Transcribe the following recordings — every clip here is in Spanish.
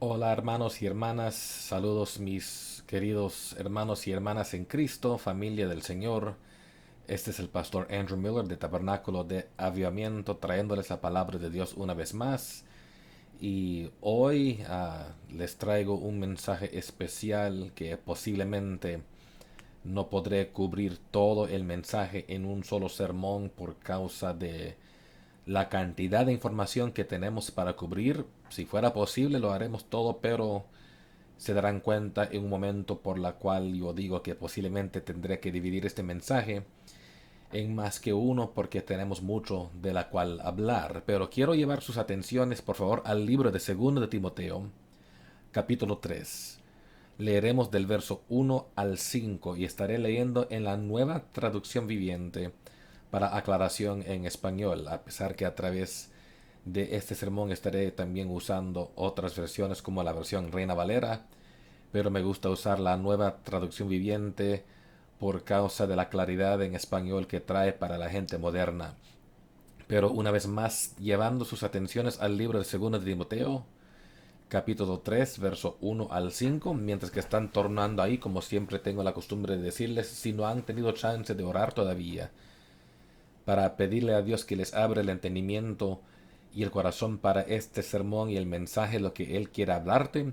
Hola hermanos y hermanas, saludos mis queridos hermanos y hermanas en Cristo, familia del Señor. Este es el pastor Andrew Miller de Tabernáculo de Avivamiento trayéndoles la palabra de Dios una vez más. Y hoy les traigo un mensaje especial que posiblemente no podré cubrir todo el mensaje en un solo sermón por causa de la cantidad de información que tenemos para cubrir. Si fuera posible lo haremos todo, pero se darán cuenta en un momento por la cual yo digo que posiblemente tendré que dividir este mensaje en más que uno porque tenemos mucho de la cual hablar. Pero quiero llevar sus atenciones por favor al libro de 2 de Timoteo, capítulo 3. Leeremos del verso 1 al 5 y estaré leyendo en la nueva traducción viviente para aclaración en español, a pesar que a través de este sermón estaré también usando otras versiones como la versión Reina Valera, pero me gusta usar la nueva traducción viviente por causa de la claridad en español que trae para la gente moderna. Pero una vez más, llevando sus atenciones al libro de 2 de Timoteo, capítulo 3, verso 1 al 5, mientras que están tornando ahí, como siempre tengo la costumbre de decirles, si no han tenido chance de orar todavía, para pedirle a Dios que les abra el entendimiento y el corazón para este sermón y el mensaje, lo que Él quiere hablarte,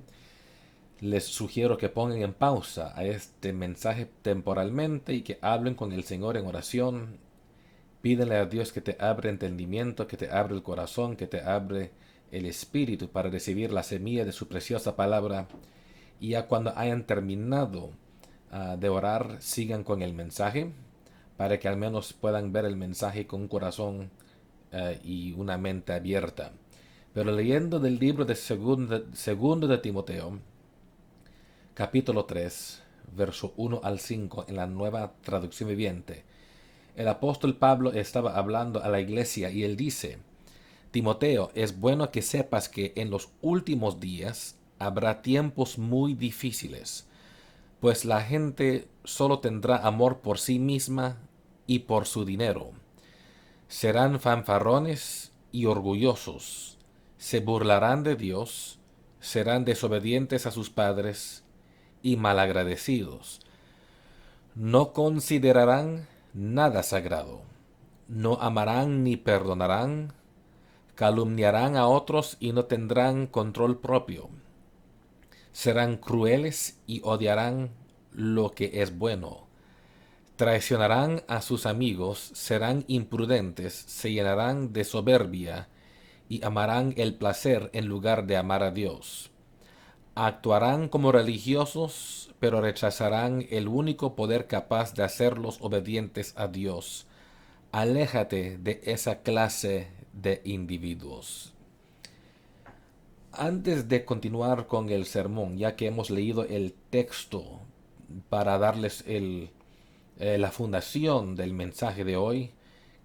les sugiero que pongan en pausa a este mensaje temporalmente y que hablen con el Señor en oración. Pídele a Dios que te abra entendimiento, que te abra el corazón, que te abre el espíritu para recibir la semilla de su preciosa palabra. Y ya cuando hayan terminado de orar, sigan con el mensaje para que al menos puedan ver el mensaje con un corazón y una mente abierta. Pero leyendo del libro de segundo de Timoteo, capítulo 3, verso 1 al 5 en la nueva traducción viviente. El apóstol Pablo estaba hablando a la iglesia y él dice, Timoteo, es bueno que sepas que en los últimos días habrá tiempos muy difíciles, pues la gente solo tendrá amor por sí misma y por su dinero. Serán fanfarrones y orgullosos, se burlarán de Dios, serán desobedientes a sus padres y malagradecidos. No considerarán nada sagrado, no amarán ni perdonarán, calumniarán a otros y no tendrán control propio. Serán crueles y odiarán lo que es bueno. Traicionarán a sus amigos, serán imprudentes, se llenarán de soberbia y amarán el placer en lugar de amar a Dios. Actuarán como religiosos, pero rechazarán el único poder capaz de hacerlos obedientes a Dios. Aléjate de esa clase de individuos. Antes de continuar con el sermón, ya que hemos leído el texto para darles la fundación del mensaje de hoy,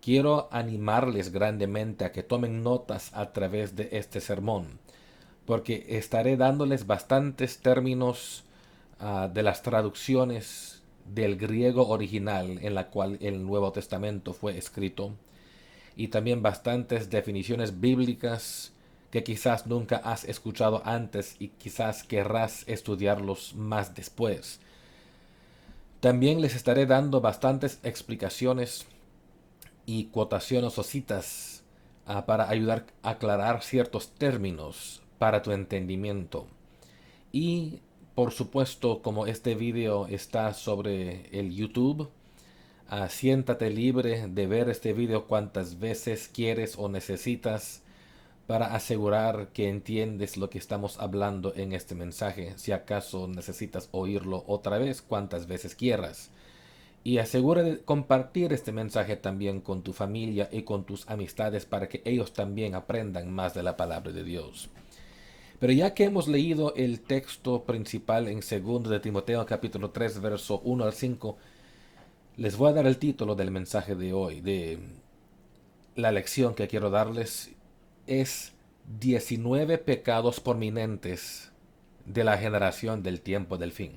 quiero animarles grandemente a que tomen notas a través de este sermón, porque estaré dándoles bastantes términos de las traducciones del griego original en la cual el Nuevo Testamento fue escrito, y también bastantes definiciones bíblicas que quizás nunca has escuchado antes y quizás querrás estudiarlos más después. También les estaré dando bastantes explicaciones y cuotaciones o citas para ayudar a aclarar ciertos términos para tu entendimiento. Y por supuesto, como este video está sobre el YouTube, siéntate libre de ver este video cuantas veces quieres o necesitas para asegurar que entiendes lo que estamos hablando en este mensaje. Si acaso necesitas oírlo otra vez, cuantas veces quieras. Y asegura de compartir este mensaje también con tu familia y con tus amistades para que ellos también aprendan más de la palabra de Dios. Pero ya que hemos leído el texto principal en 2 de Timoteo capítulo 3 verso 1 al 5, les voy a dar el título del mensaje de hoy, de la lección que quiero darles es 19 pecados prominentes de la generación del tiempo del fin.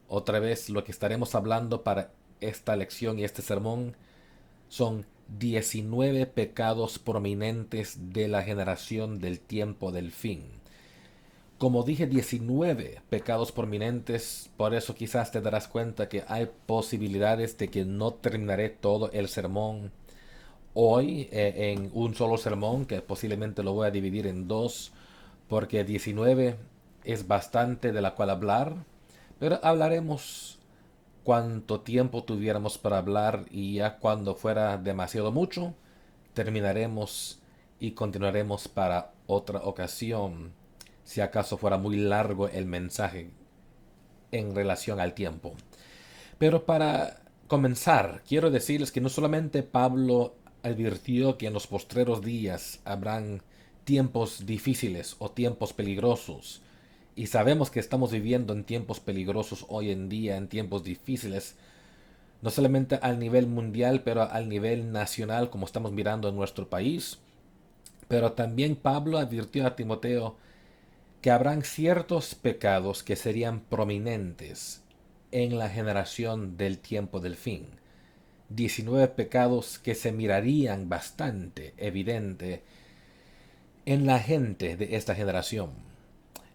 Otra vez lo que estaremos hablando para esta lección y este sermón son 19 pecados prominentes de la generación del tiempo del fin. Como dije, 19 pecados prominentes, por eso quizás te darás cuenta que hay posibilidades de que no terminaré todo el sermón hoy en un solo sermón, que posiblemente lo voy a dividir en dos, porque 19 es bastante de la cual hablar, pero hablaremos cuánto tiempo tuviéramos para hablar y ya cuando fuera demasiado mucho, terminaremos y continuaremos para otra ocasión, si acaso fuera muy largo el mensaje en relación al tiempo. Pero para comenzar, quiero decirles que no solamente Pablo advirtió que en los postreros días habrán tiempos difíciles o tiempos peligrosos, y sabemos que estamos viviendo en tiempos peligrosos hoy en día, en tiempos difíciles, no solamente al nivel mundial, pero al nivel nacional, como estamos mirando en nuestro país. Pero también Pablo advirtió a Timoteo que habrán ciertos pecados que serían prominentes en la generación del tiempo del fin. 19 pecados que se mirarían bastante evidente en la gente de esta generación.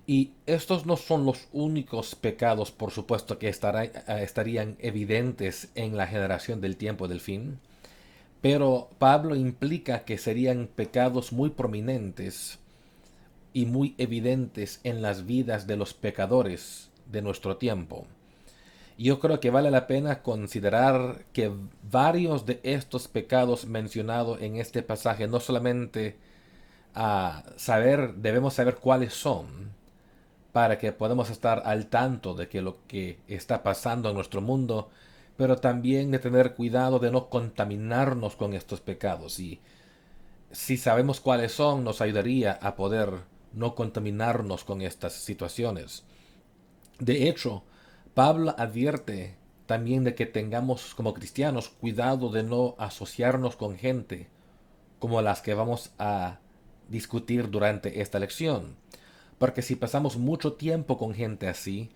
Y estos no son los únicos pecados, por supuesto, que estarían evidentes en la generación del tiempo del fin, pero Pablo implica que serían pecados muy prominentes y muy evidentes en las vidas de los pecadores de nuestro tiempo. Yo creo que vale la pena considerar que varios de estos pecados mencionados en este pasaje no solamente debemos saber cuáles son, para que podamos estar al tanto de que lo que está pasando en nuestro mundo, pero también de tener cuidado de no contaminarnos con estos pecados. Y si sabemos cuáles son, nos ayudaría a poder no contaminarnos con estas situaciones. De hecho, Pablo advierte también de que tengamos como cristianos cuidado de no asociarnos con gente como las que vamos a discutir durante esta lección. Porque si pasamos mucho tiempo con gente así,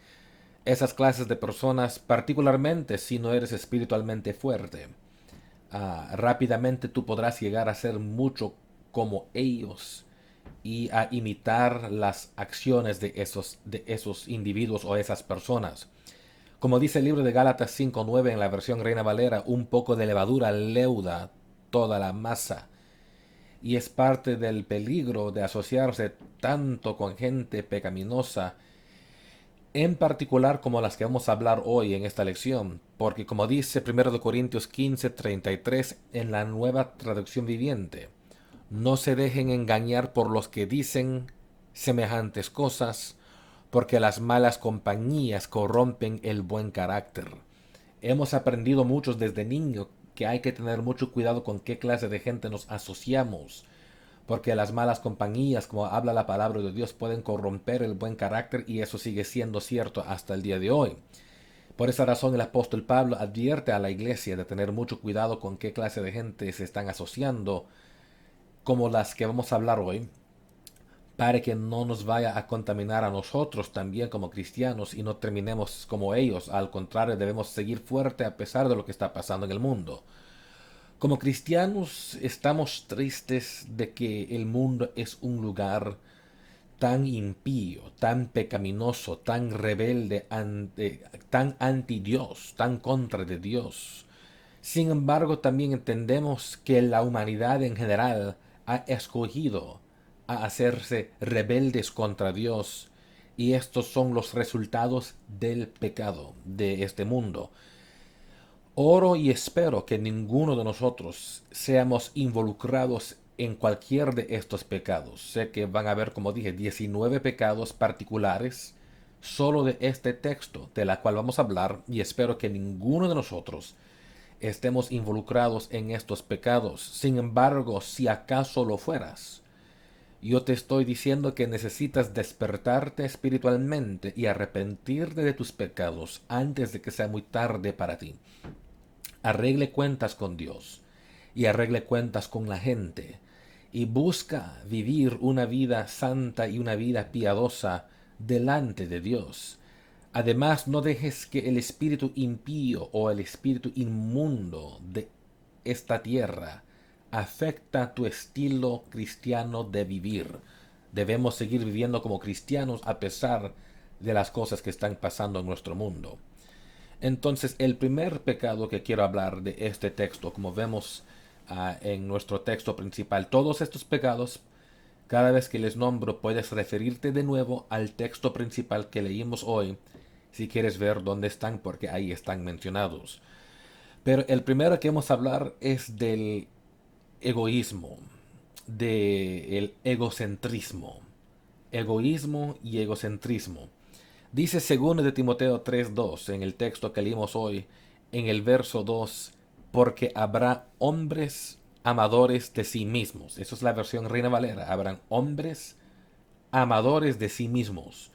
esas clases de personas, particularmente si no eres espiritualmente fuerte, rápidamente tú podrás llegar a ser mucho como ellos y a imitar las acciones de esos individuos o esas personas. Como dice el libro de Gálatas 5:9 en la versión Reina Valera, un poco de levadura leuda toda la masa. Y es parte del peligro de asociarse tanto con gente pecaminosa, en particular como las que vamos a hablar hoy en esta lección, porque como dice 1 Corintios 15:33 en la Nueva Traducción Viviente, no se dejen engañar por los que dicen semejantes cosas, porque las malas compañías corrompen el buen carácter. Hemos aprendido muchos desde niños que hay que tener mucho cuidado con qué clase de gente nos asociamos, porque las malas compañías, como habla la palabra de Dios, pueden corromper el buen carácter y eso sigue siendo cierto hasta el día de hoy. Por esa razón el apóstol Pablo advierte a la iglesia de tener mucho cuidado con qué clase de gente se están asociando, como las que vamos a hablar hoy, para que no nos vaya a contaminar a nosotros también como cristianos y no terminemos como ellos. Al contrario, debemos seguir fuerte a pesar de lo que está pasando en el mundo. Como cristianos estamos tristes de que el mundo es un lugar tan impío, tan pecaminoso, tan rebelde, tan anti Dios, tan contra de Dios. Sin embargo, también entendemos que la humanidad en general ha escogido a hacerse rebeldes contra Dios, y estos son los resultados del pecado de este mundo. Oro y espero que ninguno de nosotros seamos involucrados en cualquier de estos pecados. Sé que van a haber, como dije, 19 pecados particulares solo de este texto, de la cual vamos a hablar, y espero que ninguno de nosotros estemos involucrados en estos pecados. Sin embargo, si acaso lo fueras, yo te estoy diciendo que necesitas despertarte espiritualmente y arrepentirte de tus pecados antes de que sea muy tarde para ti. Arregle cuentas con Dios y arregle cuentas con la gente y busca vivir una vida santa y una vida piadosa delante de Dios. Además, no dejes que el espíritu impío o el espíritu inmundo de esta tierra afecta tu estilo cristiano de vivir. Debemos seguir viviendo como cristianos a pesar de las cosas que están pasando en nuestro mundo. Entonces, el primer pecado que quiero hablar de este texto, como vemos en nuestro texto principal, todos estos pecados, cada vez que les nombro, puedes referirte de nuevo al texto principal que leímos hoy, si quieres ver dónde están, porque ahí están mencionados. Pero el primero que vamos a hablar es del egoísmo, del egocentrismo. Egoísmo y egocentrismo. Dice segundo de Timoteo 3:2 en el texto que leímos hoy, en el verso 2, porque habrá hombres amadores de sí mismos. Eso es la versión Reina Valera. Habrán hombres amadores de sí mismos.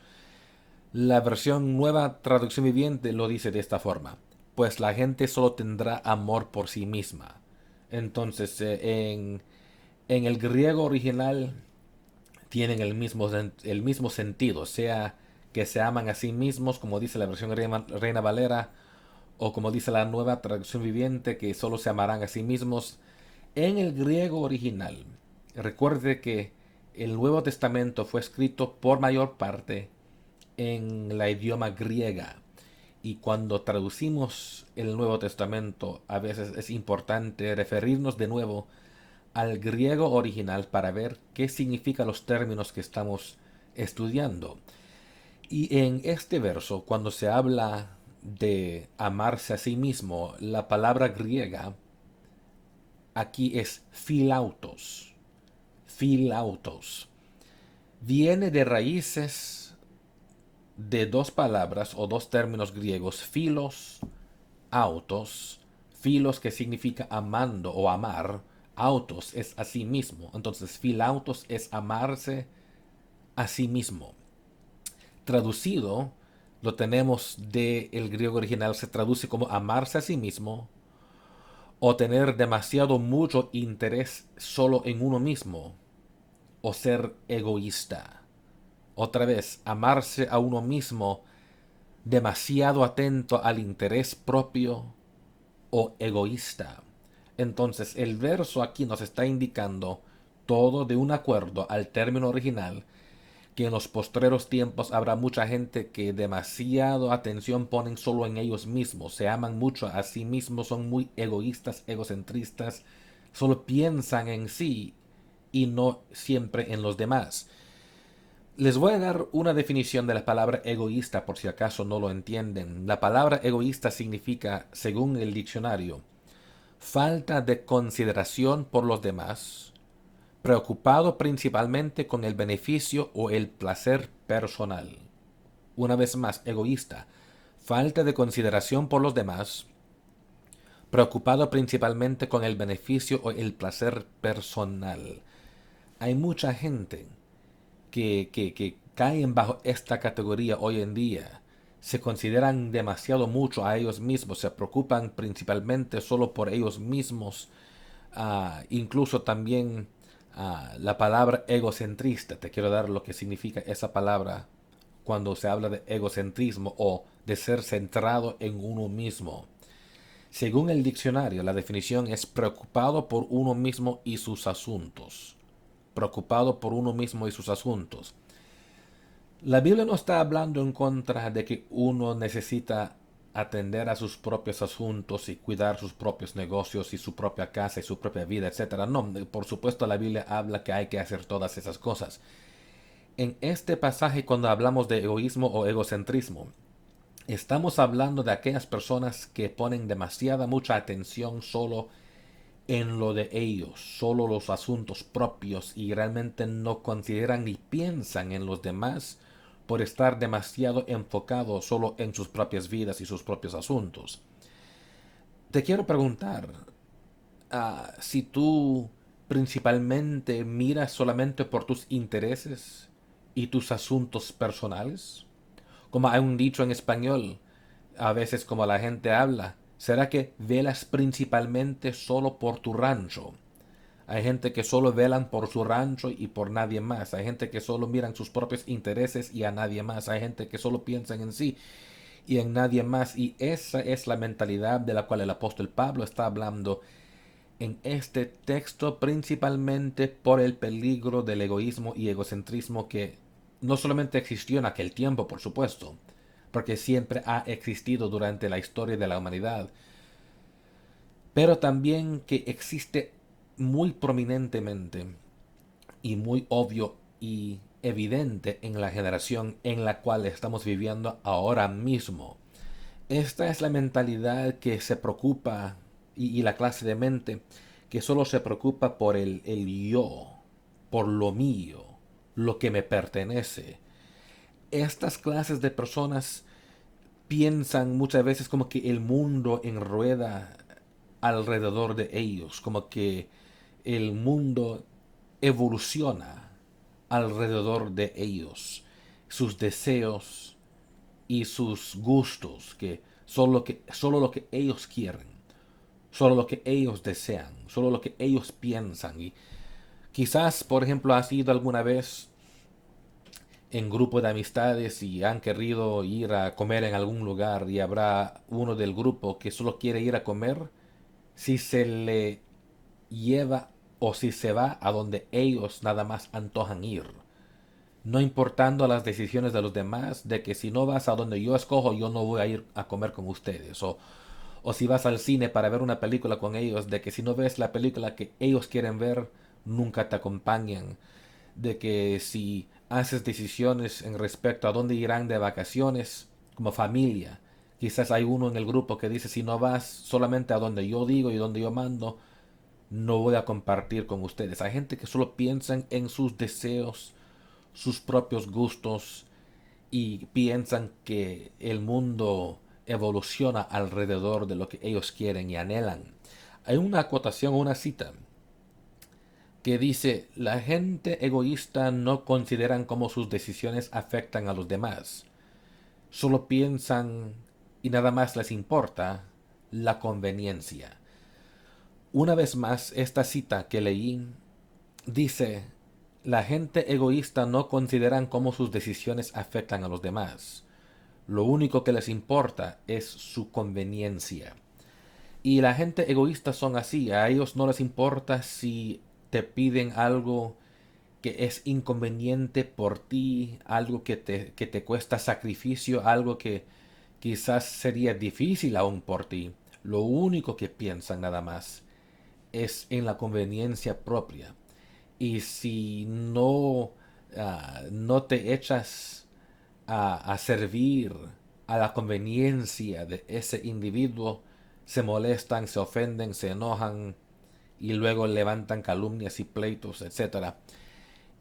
La versión Nueva Traducción Viviente lo dice de esta forma: pues la gente solo tendrá amor por sí misma. Entonces, en el griego original tienen el mismo sentido, sea que se aman a sí mismos, como dice la versión Reina Valera, o como dice la Nueva Traducción Viviente, que solo se amarán a sí mismos. En el griego original, recuerde que el Nuevo Testamento fue escrito por mayor parte en la idioma griega. Y cuando traducimos el Nuevo Testamento, a veces es importante referirnos de nuevo al griego original para ver qué significan los términos que estamos estudiando. Y en este verso, cuando se habla de amarse a sí mismo, la palabra griega aquí es philautos. Philautos. Viene de raíces de dos palabras o dos términos griegos: philos, autos. Philos, que significa amando o amar. Autos es a sí mismo. Entonces, philautos es amarse a sí mismo. Traducido, lo tenemos del griego original, se traduce como amarse a sí mismo o tener demasiado mucho interés solo en uno mismo o ser egoísta. Otra vez, amarse a uno mismo demasiado atento al interés propio o egoísta. Entonces, el verso aquí nos está indicando, todo de un acuerdo al término original, que en los postreros tiempos habrá mucha gente que demasiado atención ponen solo en ellos mismos, se aman mucho a sí mismos, son muy egoístas, egocentristas, solo piensan en sí y no siempre en los demás. Les voy a dar una definición de la palabra egoísta por si acaso no lo entienden. La palabra egoísta significa, según el diccionario, falta de consideración por los demás, preocupado principalmente con el beneficio o el placer personal. Una vez más, egoísta, falta de consideración por los demás, preocupado principalmente con el beneficio o el placer personal. Hay mucha gente que caen bajo esta categoría hoy en día. Se consideran demasiado mucho a ellos mismos, se preocupan principalmente solo por ellos mismos. Incluso también la palabra egocentrista. Te quiero dar lo que significa esa palabra cuando se habla de egocentrismo o de ser centrado en uno mismo. Según el diccionario, la definición es preocupado por uno mismo y sus asuntos. Preocupado por uno mismo y sus asuntos. La Biblia no está hablando en contra de que uno necesita atender a sus propios asuntos y cuidar sus propios negocios y su propia casa y su propia vida, etcétera. No, por supuesto la Biblia habla que hay que hacer todas esas cosas. En este pasaje, cuando hablamos de egoísmo o egocentrismo, estamos hablando de aquellas personas que ponen demasiada mucha atención solo en lo de ellos, solo los asuntos propios, y realmente no consideran ni piensan en los demás por estar demasiado enfocados solo en sus propias vidas y sus propios asuntos. Te quiero preguntar, si tú principalmente miras solamente por tus intereses y tus asuntos personales. Como hay un dicho en español, a veces como la gente habla, ¿será que velas principalmente solo por tu rancho? Hay gente que solo velan por su rancho y por nadie más. Hay gente que solo miran sus propios intereses y a nadie más. Hay gente que solo piensan en sí y en nadie más. Y esa es la mentalidad de la cual el apóstol Pablo está hablando en este texto principalmente por el peligro del egoísmo y egocentrismo que no solamente existió en aquel tiempo, por supuesto, porque siempre ha existido durante la historia de la humanidad, pero también que existe muy prominentemente y muy obvio y evidente en la generación en la cual estamos viviendo ahora mismo. Esta es la mentalidad que se preocupa y la clase de mente que solo se preocupa por el yo, por lo mío, lo que me pertenece. Estas clases de personas piensan muchas veces como que el mundo enrueda alrededor de ellos, como que el mundo evoluciona alrededor de ellos, sus deseos y sus gustos, que solo lo que ellos quieren, solo lo que ellos desean, solo lo que ellos piensan. Y quizás, por ejemplo, has ido alguna vez en grupo de amistades y han querido ir a comer en algún lugar y habrá uno del grupo que solo quiere ir a comer, si se le lleva o si se va a donde ellos nada más antojan ir, no importando las decisiones de los demás, de que si no vas a donde yo escojo, yo no voy a ir a comer con ustedes, o si vas al cine para ver una película con ellos, de que si no ves la película que ellos quieren ver, nunca te acompañan, de que si haces decisiones en respecto a dónde irán de vacaciones como familia, quizás hay uno en el grupo que dice si no vas solamente a donde yo digo y donde yo mando, no voy a compartir con ustedes. Hay gente que solo piensan en sus deseos, sus propios gustos y piensan que el mundo evoluciona alrededor de lo que ellos quieren y anhelan. Hay una acotación, una cita que dice, la gente egoísta no consideran cómo sus decisiones afectan a los demás. Solo piensan y nada más les importa la conveniencia. Una vez más, esta cita que leí dice, la gente egoísta no consideran cómo sus decisiones afectan a los demás. Lo único que les importa es su conveniencia. Y la gente egoísta son así, a ellos no les importa si te piden algo que es inconveniente por ti, algo que te cuesta sacrificio, algo que quizás sería difícil aún por ti. Lo único que piensan nada más es en la conveniencia propia. Y si no te echas a servir a la conveniencia de ese individuo, se molestan, se ofenden, se enojan y luego levantan calumnias y pleitos, etcétera.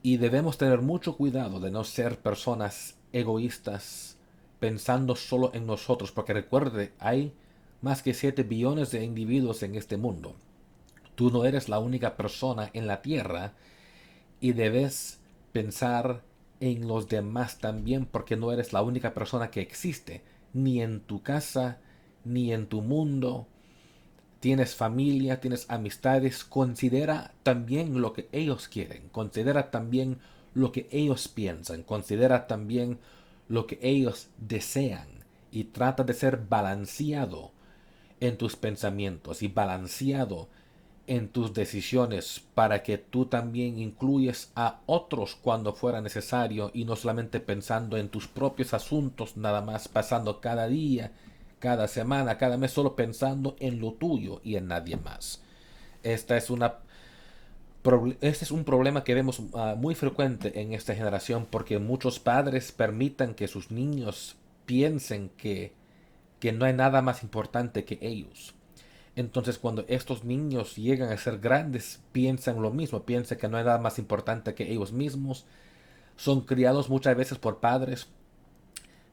Y debemos tener mucho cuidado de no ser personas egoístas pensando solo en nosotros, porque recuerde, hay más que 7 billones de individuos en este mundo. Tú no eres la única persona en la tierra y debes pensar en los demás también porque no eres la única persona que existe, ni en tu casa, ni en tu mundo. Tienes familia, tienes amistades, considera también lo que ellos quieren, considera también lo que ellos piensan, considera también lo que ellos desean y trata de ser balanceado en tus pensamientos y balanceado en tus decisiones para que tú también incluyes a otros cuando fuera necesario y no solamente pensando en tus propios asuntos, nada más pasando cada día, cada semana, cada mes, solo pensando en lo tuyo y en nadie más. Esta es una este es un problema que vemos muy frecuente en esta generación porque muchos padres permitan que sus niños piensen que no hay nada más importante que ellos. Entonces cuando estos niños llegan a ser grandes, piensan lo mismo, piensan que no hay nada más importante que ellos mismos. Son criados muchas veces por padres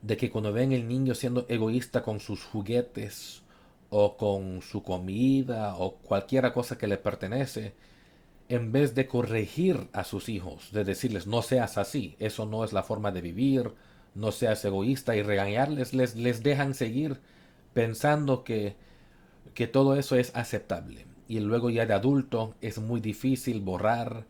de que cuando ven el niño siendo egoísta con sus juguetes o con su comida o cualquier cosa que le pertenece, en vez de corregir a sus hijos, de decirles no seas así, eso no es la forma de vivir, no seas egoísta y regañarles, les dejan seguir pensando que todo eso es aceptable. Y luego ya de adulto es muy difícil borrar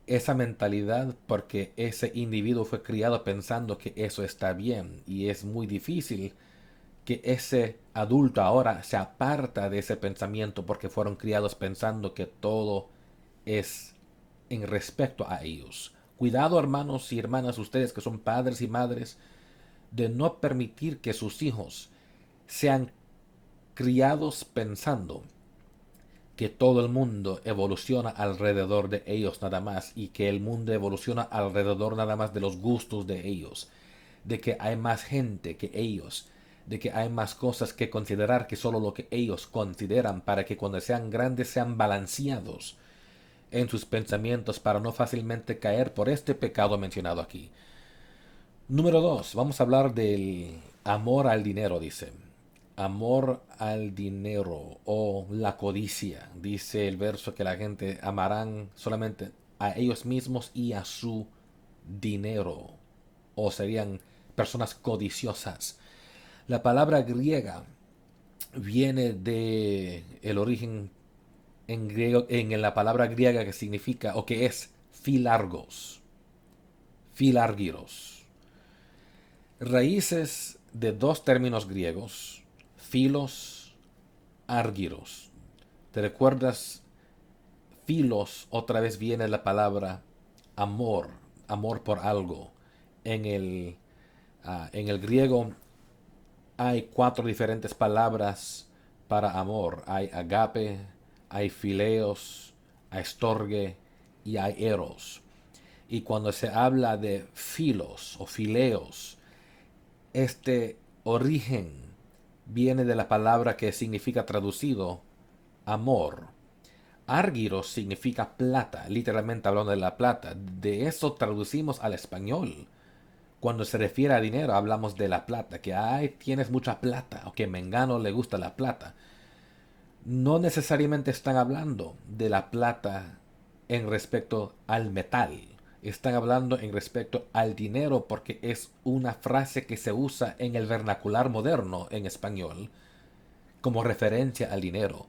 esa mentalidad porque ese individuo fue criado pensando que eso está bien y es muy difícil que ese adulto ahora se aparta de ese pensamiento porque fueron criados pensando que todo es en respecto a ellos. Cuidado, hermanos y hermanas, ustedes que son padres y madres, de no permitir que sus hijos sean criados pensando que todo el mundo evoluciona alrededor de ellos nada más y que el mundo evoluciona alrededor nada más de los gustos de ellos, de que hay más gente que ellos, de que hay más cosas que considerar que solo lo que ellos consideran, para que cuando sean grandes sean balanceados en sus pensamientos para no fácilmente caer por este pecado mencionado aquí. Número 2, vamos a hablar del amor al dinero, dice. Amor al dinero o la codicia. Dice el verso que la gente amarán solamente a ellos mismos y a su dinero. O serían personas codiciosas. La palabra griega viene de el origen en griego, en la palabra griega que significa o que es filargos, filargiros. Raíces de dos términos griegos, filos, argiros. ¿Te recuerdas? Filos, otra vez viene la palabra amor, amor por algo. En el griego hay cuatro diferentes palabras para amor. Hay agape, hay fileos, hay storge y hay eros. Y cuando se habla de filos o fileos, este origen viene de la palabra que significa traducido amor. Argiros significa plata, literalmente hablando de la plata. De eso traducimos al español. Cuando se refiere a dinero hablamos de la plata, que ay, tienes mucha plata o que Mengano le gusta la plata. No necesariamente están hablando de la plata en respecto al metal. Están hablando en respecto al dinero porque es una frase que se usa en el vernacular moderno en español como referencia al dinero.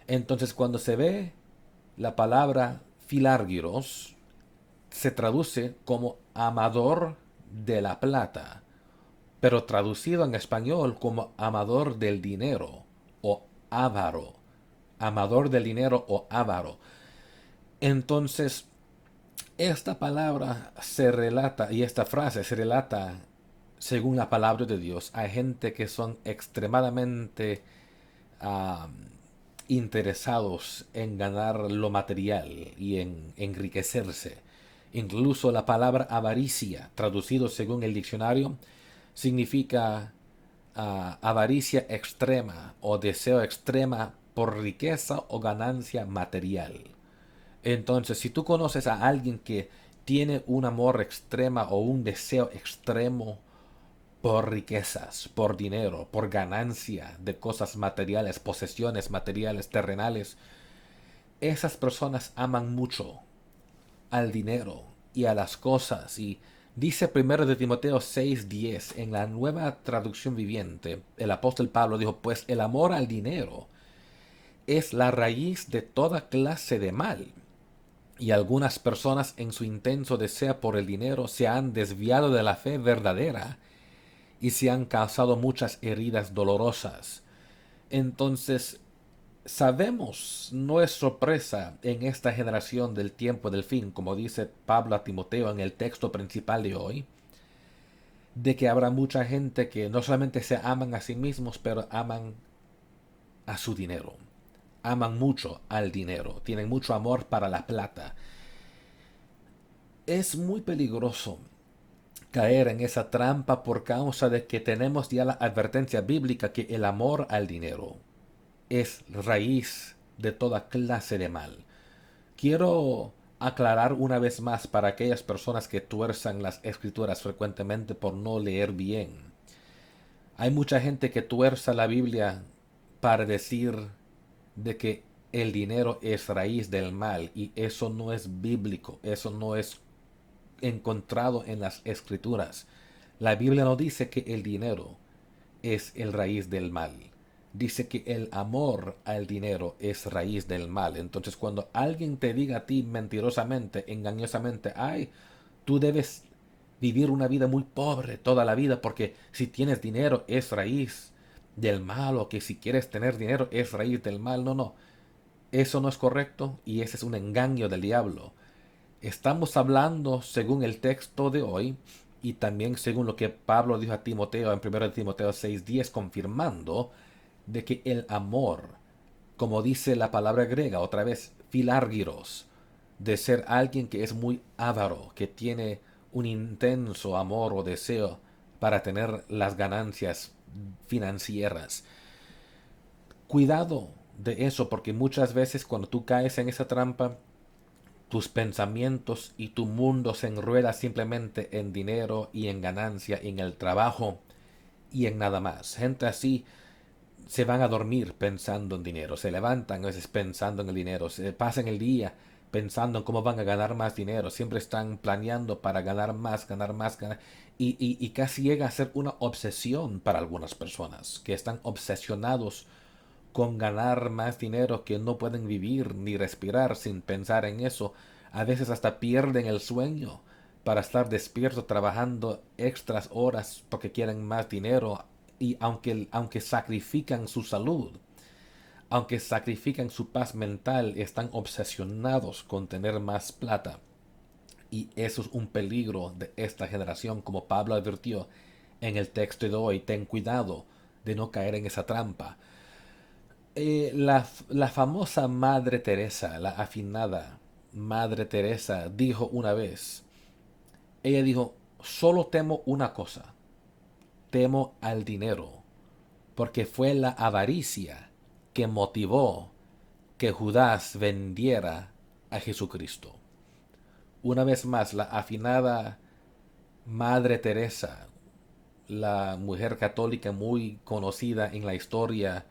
Entonces cuando se ve la palabra filárgiros, se traduce como amador de la plata, pero traducido en español como amador del dinero o avaro, amador del dinero o avaro. Entonces, esta palabra se relata y esta frase se relata según la palabra de Dios. Hay gente que son extremadamente ah, interesados en ganar lo material y en enriquecerse. Incluso la palabra avaricia, traducido según el diccionario, significa avaricia extrema o deseo extrema por riqueza o ganancia material. Entonces, si tú conoces a alguien que tiene un amor extrema o un deseo extremo por riquezas, por dinero, por ganancia de cosas materiales, posesiones materiales, terrenales, esas personas aman mucho al dinero y a las cosas. Y dice primero de Timoteo 6:10 en la Nueva Traducción Viviente, el apóstol Pablo dijo, pues el amor al dinero es la raíz de toda clase de mal. Y algunas personas en su intenso deseo por el dinero se han desviado de la fe verdadera y se han causado muchas heridas dolorosas. Entonces, sabemos, no es sorpresa en esta generación del tiempo del fin, como dice Pablo a Timoteo en el texto principal de hoy, de que habrá mucha gente que no solamente se aman a sí mismos, pero aman a su dinero. Aman mucho al dinero, tienen mucho amor para la plata. Es muy peligroso caer en esa trampa por causa de que tenemos ya la advertencia bíblica que el amor al dinero es raíz de toda clase de mal. Quiero aclarar una vez más para aquellas personas que tuerzan las escrituras frecuentemente por no leer bien. Hay mucha gente que tuerza la Biblia para decir de que el dinero es raíz del mal y eso no es bíblico, eso no es encontrado en las escrituras. La Biblia no dice que el dinero es el raíz del mal. Dice que el amor al dinero es raíz del mal. Entonces cuando alguien te diga a ti mentirosamente, engañosamente, ay, tú debes vivir una vida muy pobre toda la vida porque si tienes dinero es raíz del mal, o que si quieres tener dinero es raíz del mal. No, no. Eso no es correcto y ese es un engaño del diablo. Estamos hablando según el texto de hoy y también según lo que Pablo dijo a Timoteo en 1 Timoteo 6:10, confirmando de que el amor, como dice la palabra griega, otra vez, filárgiros, de ser alguien que es muy avaro, que tiene un intenso amor o deseo para tener las ganancias financieras. Cuidado de eso, porque muchas veces cuando tú caes en esa trampa, tus pensamientos y tu mundo se enrueda simplemente en dinero y en ganancia, en el trabajo y en nada más. Gente así se van a dormir pensando en dinero, se levantan a veces pensando en el dinero, se pasan el día pensando en cómo van a ganar más dinero, siempre están planeando para ganar más, ganar más, ganar, y casi llega a ser una obsesión para algunas personas, que están obsesionados con ganar más dinero, que no pueden vivir ni respirar sin pensar en eso. A veces hasta pierden el sueño para estar despierto trabajando extras horas porque quieren más dinero, y aunque sacrifican su salud, aunque sacrifican su paz mental, están obsesionados con tener más plata. Y eso es un peligro de esta generación, como Pablo advirtió en el texto de hoy. Ten cuidado de no caer en esa trampa. La famosa Madre Teresa, la afinada Madre Teresa, dijo una vez, ella dijo, solo temo una cosa, temo al dinero, porque fue la avaricia que motivó que Judas vendiera a Jesucristo. Una vez más, la afinada Madre Teresa, la mujer católica muy conocida en la historia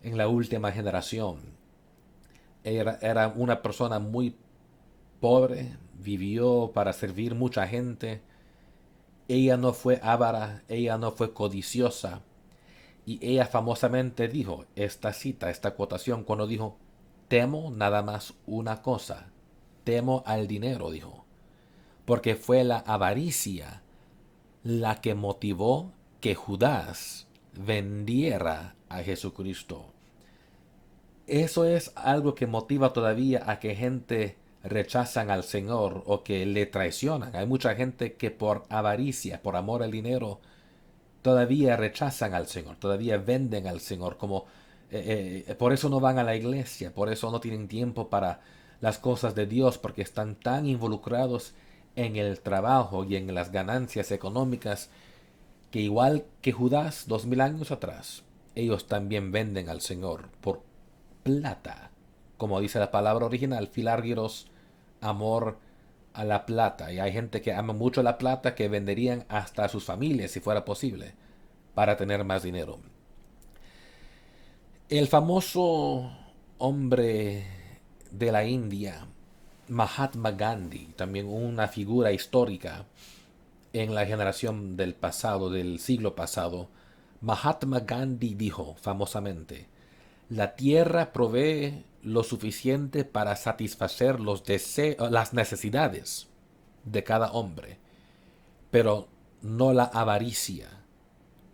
en la última generación, era una persona muy pobre, vivió para servir mucha gente. Ella no fue avara, ella no fue codiciosa. Y ella famosamente dijo esta cita, esta cotación, cuando dijo, temo nada más una cosa, temo al dinero, dijo, porque fue la avaricia la que motivó que Judas vendiera a Jesucristo. Eso es algo que motiva todavía a que gente rechazan al Señor o que le traicionan. Hay mucha gente que por avaricia, por amor al dinero, todavía rechazan al Señor, todavía venden al Señor, como por eso no van a la iglesia, por eso no tienen tiempo para las cosas de Dios, porque están tan involucrados en el trabajo y en las ganancias económicas, que igual que Judas 2000 años atrás, ellos también venden al Señor por plata, como dice la palabra original, filárgiros, amor a la plata. Y hay gente que ama mucho la plata, que venderían hasta a sus familias si fuera posible para tener más dinero. El famoso hombre de la India, Mahatma Gandhi, también una figura histórica en la generación del pasado, del siglo pasado, Mahatma Gandhi dijo famosamente, la tierra provee lo suficiente para satisfacer los deseos, las necesidades de cada hombre, pero no la avaricia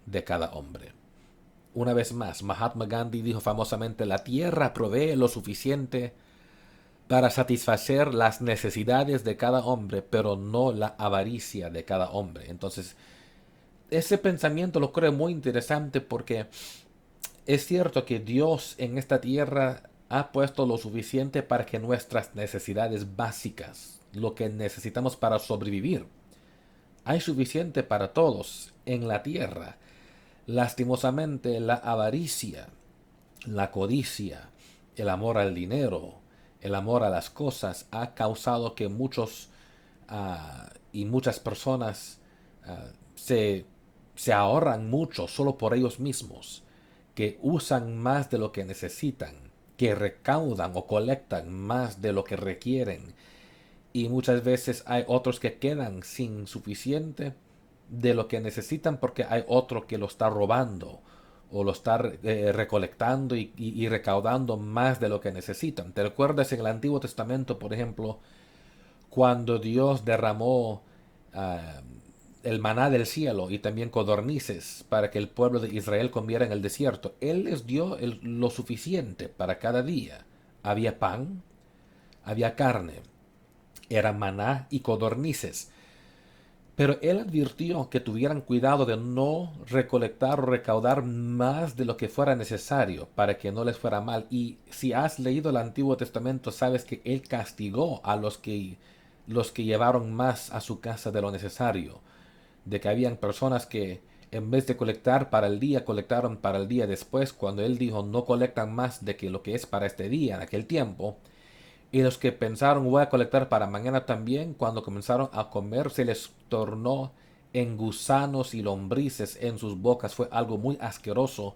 de cada hombre. Una vez más, Mahatma Gandhi dijo famosamente, la tierra provee lo suficiente para satisfacer las necesidades de cada hombre, pero no la avaricia de cada hombre. Entonces, ese pensamiento lo creo muy interesante, porque es cierto que Dios en esta tierra ha puesto lo suficiente para que nuestras necesidades básicas, lo que necesitamos para sobrevivir, hay suficiente para todos en la tierra. Lastimosamente, la avaricia, la codicia, el amor al dinero, el amor a las cosas ha causado que muchos y muchas personas ah, se, se ahorran mucho solo por ellos mismos, que usan más de lo que necesitan, que recaudan o colectan más de lo que requieren, y muchas veces hay otros que quedan sin suficiente de lo que necesitan porque hay otro que lo está robando o lo está recolectando y recaudando más de lo que necesitan. ¿Te recuerdas en el Antiguo Testamento, por ejemplo, cuando Dios derramó ah, el maná del cielo y también codornices para que el pueblo de Israel comiera en el desierto. Él les dio lo suficiente para cada día. Había pan, había carne, era maná y codornices. Pero él advirtió que tuvieran cuidado de no recolectar o recaudar más de lo que fuera necesario para que no les fuera mal. Y si has leído el Antiguo Testamento, sabes que él castigó a los que llevaron más a su casa de lo necesario. De que habían personas que en vez de colectar para el día, colectaron para el día después, cuando él dijo no colectan más de que lo que es para este día en aquel tiempo. Y los que pensaron voy a colectar para mañana también, cuando comenzaron a comer, se les tornó en gusanos y lombrices en sus bocas. Fue algo muy asqueroso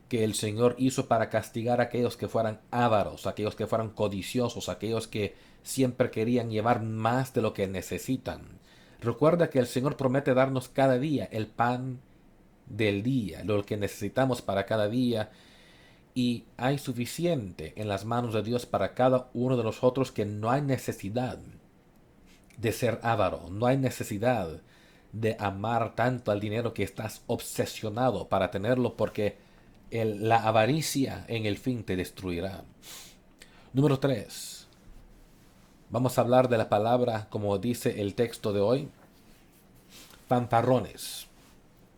que el Señor hizo para castigar a aquellos que fueran ávaros, aquellos que fueran codiciosos, aquellos que siempre querían llevar más de lo que necesitan. Recuerda que el Señor promete darnos cada día el pan del día, lo que necesitamos para cada día, y hay suficiente en las manos de Dios para cada uno de nosotros, que no hay necesidad de ser avaro, no hay necesidad de amar tanto al dinero que estás obsesionado para tenerlo, porque la avaricia en el fin te destruirá. Número 3. Vamos a hablar de la palabra, como dice el texto de hoy, fanfarrones.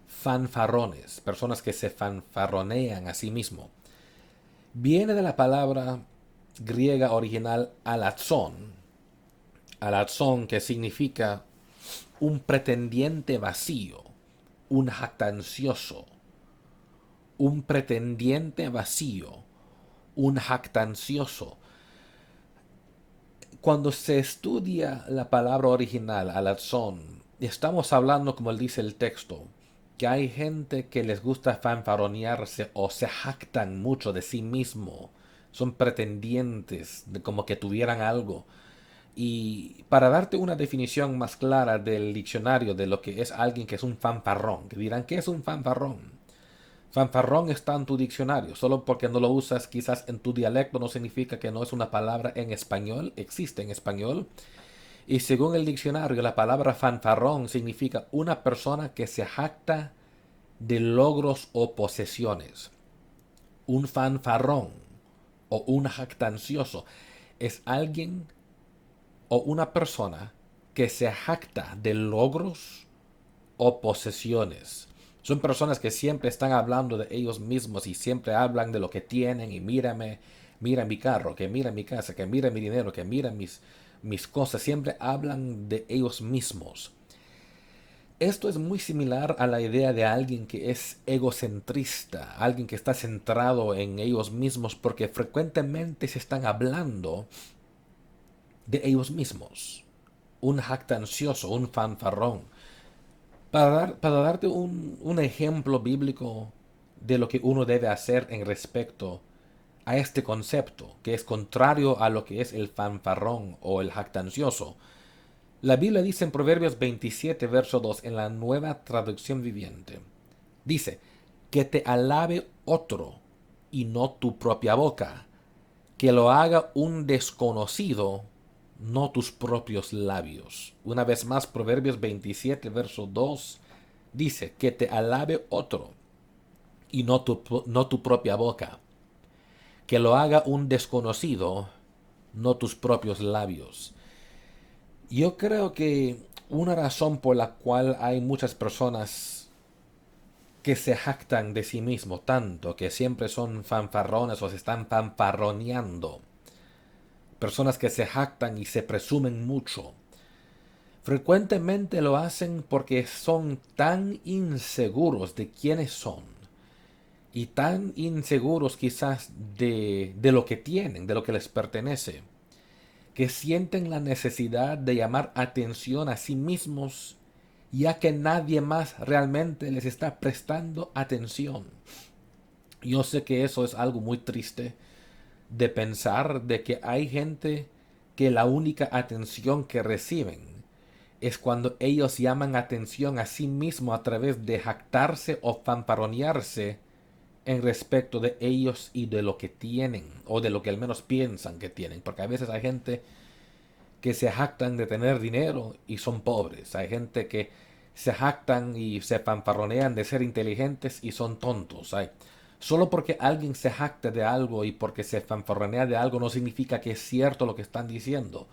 Fanfarrones, personas que se fanfarronean a sí mismos. Viene de la palabra griega original alazón, que significa un pretendiente vacío, un jactancioso, un pretendiente vacío, un jactancioso. Cuando se estudia la palabra original, alazón, estamos hablando, como dice el texto, que hay gente que les gusta fanfaronearse o se jactan mucho de sí mismo. Son pretendientes de como que tuvieran algo. Y para darte una definición más clara del diccionario de lo que es alguien que es un fanfarrón, que dirán, ¿qué es un fanfarrón? Fanfarrón está en tu diccionario. Solo porque no lo usas quizás en tu dialecto no significa que no es una palabra en español. Existe en español. Y según el diccionario, la palabra fanfarrón significa una persona que se jacta de logros o posesiones. Un fanfarrón o un jactancioso es alguien o una persona que se jacta de logros o posesiones. Son personas que siempre están hablando de ellos mismos y siempre hablan de lo que tienen y mírame, mira mi carro, que mira mi casa, que mira mi dinero, que mira mis cosas. Siempre hablan de ellos mismos. Esto es muy similar a la idea de alguien que es egocentrista, alguien que está centrado en ellos mismos, porque frecuentemente se están hablando de ellos mismos. Un jactancioso, un fanfarrón. Para darte un ejemplo bíblico de lo que uno debe hacer en respecto a este concepto, que es contrario a lo que es el fanfarrón o el jactancioso. La Biblia dice en Proverbios 27, verso 2, en la Nueva Traducción Viviente. Dice, que te alabe otro y no tu propia boca, que lo haga un desconocido, no tus propios labios. Una vez más, Proverbios 27, verso 2, dice, que te alabe otro y no tu propia boca, que lo haga un desconocido, no tus propios labios. Yo creo que una razón por la cual hay muchas personas que se jactan de sí mismos tanto, que siempre son fanfarrones o se están fanfarroneando, personas que se jactan y se presumen mucho, frecuentemente lo hacen porque son tan inseguros de quiénes son y tan inseguros quizás de lo que tienen, de lo que les pertenece, que sienten la necesidad de llamar atención a sí mismos, ya que nadie más realmente les está prestando atención. Yo sé que eso es algo muy triste de pensar, de que hay gente que la única atención que reciben es cuando ellos llaman atención a sí mismos a través de jactarse o fanfarronearse en respecto de ellos y de lo que tienen, o de lo que al menos piensan que tienen, porque a veces hay gente que se jactan de tener dinero y son pobres. Hay gente que se jactan y se fanfarronean de ser inteligentes y son tontos. Ay. Solo porque alguien se jacta de algo y porque se fanfarronea de algo no significa que es cierto lo que están diciendo.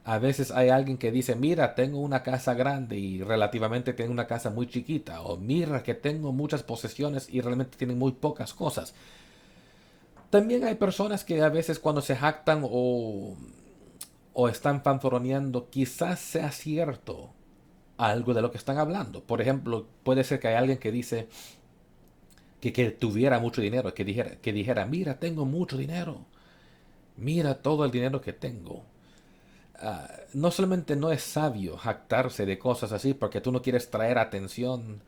A veces hay alguien que dice, mira, tengo una casa grande y relativamente tengo una casa muy chiquita. O mira que tengo muchas posesiones y realmente tienen muy pocas cosas. También hay personas que a veces cuando se jactan o están fanfarroneando, quizás sea cierto algo de lo que están hablando. Por ejemplo, puede ser que hay alguien que dice que tuviera mucho dinero, que dijera, mira, tengo mucho dinero, mira todo el dinero que tengo. No solamente no es sabio jactarse de cosas así porque tú no quieres traer atención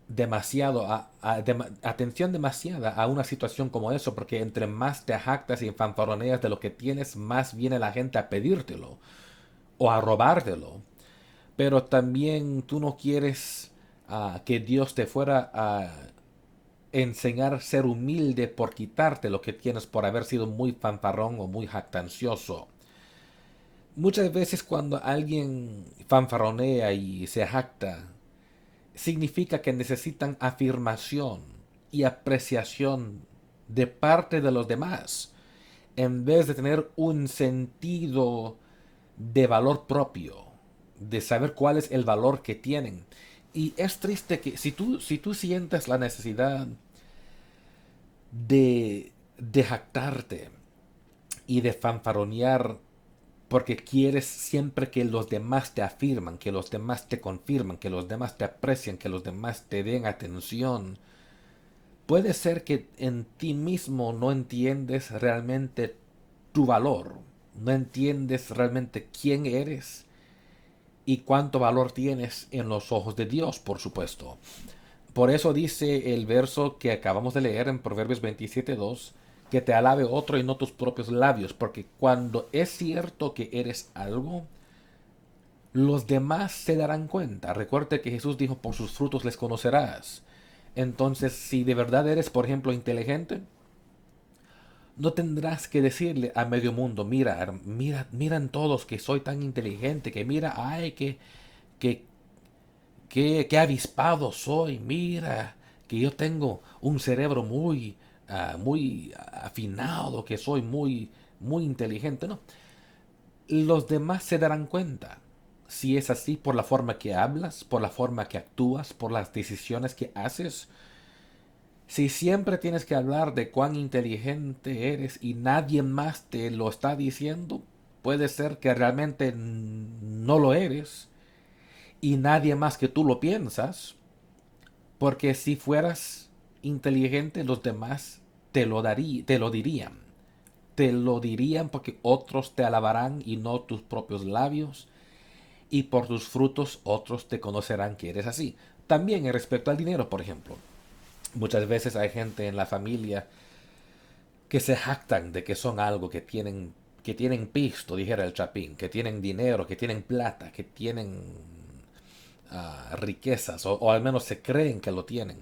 demasiada a una situación como eso, porque entre más te jactas y fanfarroneas de lo que tienes, más viene la gente a pedírtelo o a robártelo. Pero también tú no quieres que Dios te fuera a enseñar a ser humilde por quitarte lo que tienes por haber sido muy fanfarrón o muy jactancioso. Muchas veces cuando alguien fanfarronea y se jacta, significa que necesitan afirmación y apreciación de parte de los demás, en vez de tener un sentido de valor propio, de saber cuál es el valor que tienen. Y es triste que si tú sientes la necesidad de jactarte y de fanfaronear porque quieres siempre que los demás te afirman, que los demás te confirman, que los demás te aprecian, que los demás te den atención, puede ser que en ti mismo no entiendes realmente tu valor, no entiendes realmente quién eres y cuánto valor tienes en los ojos de Dios, por supuesto. Por eso dice el verso que acabamos de leer en Proverbios 27:2, que te alabe otro y no tus propios labios, porque cuando es cierto que eres algo, los demás se darán cuenta. Recuerde que Jesús dijo, por sus frutos les conocerás. Entonces, si de verdad eres, por ejemplo, inteligente, no tendrás que decirle a medio mundo, miran todos que soy tan inteligente, que mira, ay, que, qué avispado soy, mira, que yo tengo un cerebro muy afinado, que soy muy inteligente. No, los demás se darán cuenta. Si es así, por la forma que hablas, por la forma que actúas, por las decisiones que haces. Si siempre tienes que hablar de cuán inteligente eres y nadie más te lo está diciendo, puede ser que realmente no lo eres y nadie más que tú lo piensas, porque si fueras inteligente, los demás te lo dirían. Te lo dirían porque otros te alabarán y no tus propios labios, y por tus frutos otros te conocerán que eres así. También en respecto al dinero, por ejemplo. Muchas veces hay gente en la familia que se jactan de que son algo, que tienen pisto, dijera el Chapín, que tienen dinero, que tienen plata, que tienen riquezas, o al menos se creen que lo tienen.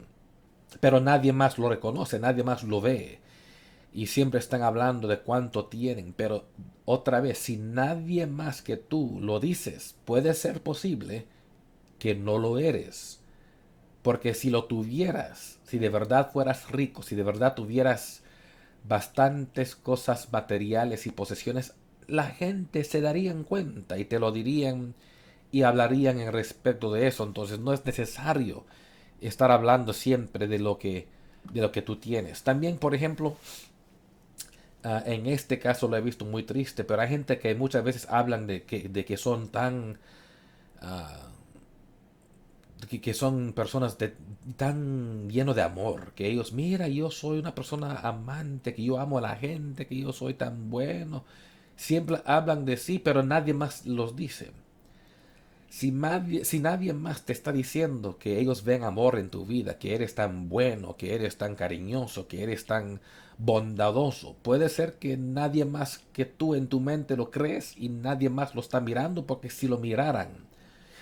Pero nadie más lo reconoce, nadie más lo ve. Y siempre están hablando de cuánto tienen. Pero otra vez, si nadie más que tú lo dices, puede ser posible que no lo eres. Porque si lo tuvieras, si de verdad fueras rico, si de verdad tuvieras bastantes cosas materiales y posesiones, la gente se darían cuenta y te lo dirían y hablarían en respecto de eso. Entonces no es necesario estar hablando siempre de lo que tú tienes. También, por ejemplo, en este caso lo he visto muy triste, pero hay gente que muchas veces hablan de que son ah, que son personas tan llenos de amor, que ellos, mira, yo soy una persona amante, que yo amo a la gente, que yo soy tan bueno. Siempre hablan de sí, pero nadie más los dice. Si nadie más te está diciendo que ellos ven amor en tu vida, que eres tan bueno, que eres tan cariñoso, que eres tan bondadoso, puede ser que nadie más que tú en tu mente lo crees y nadie más lo está mirando, porque si lo miraran,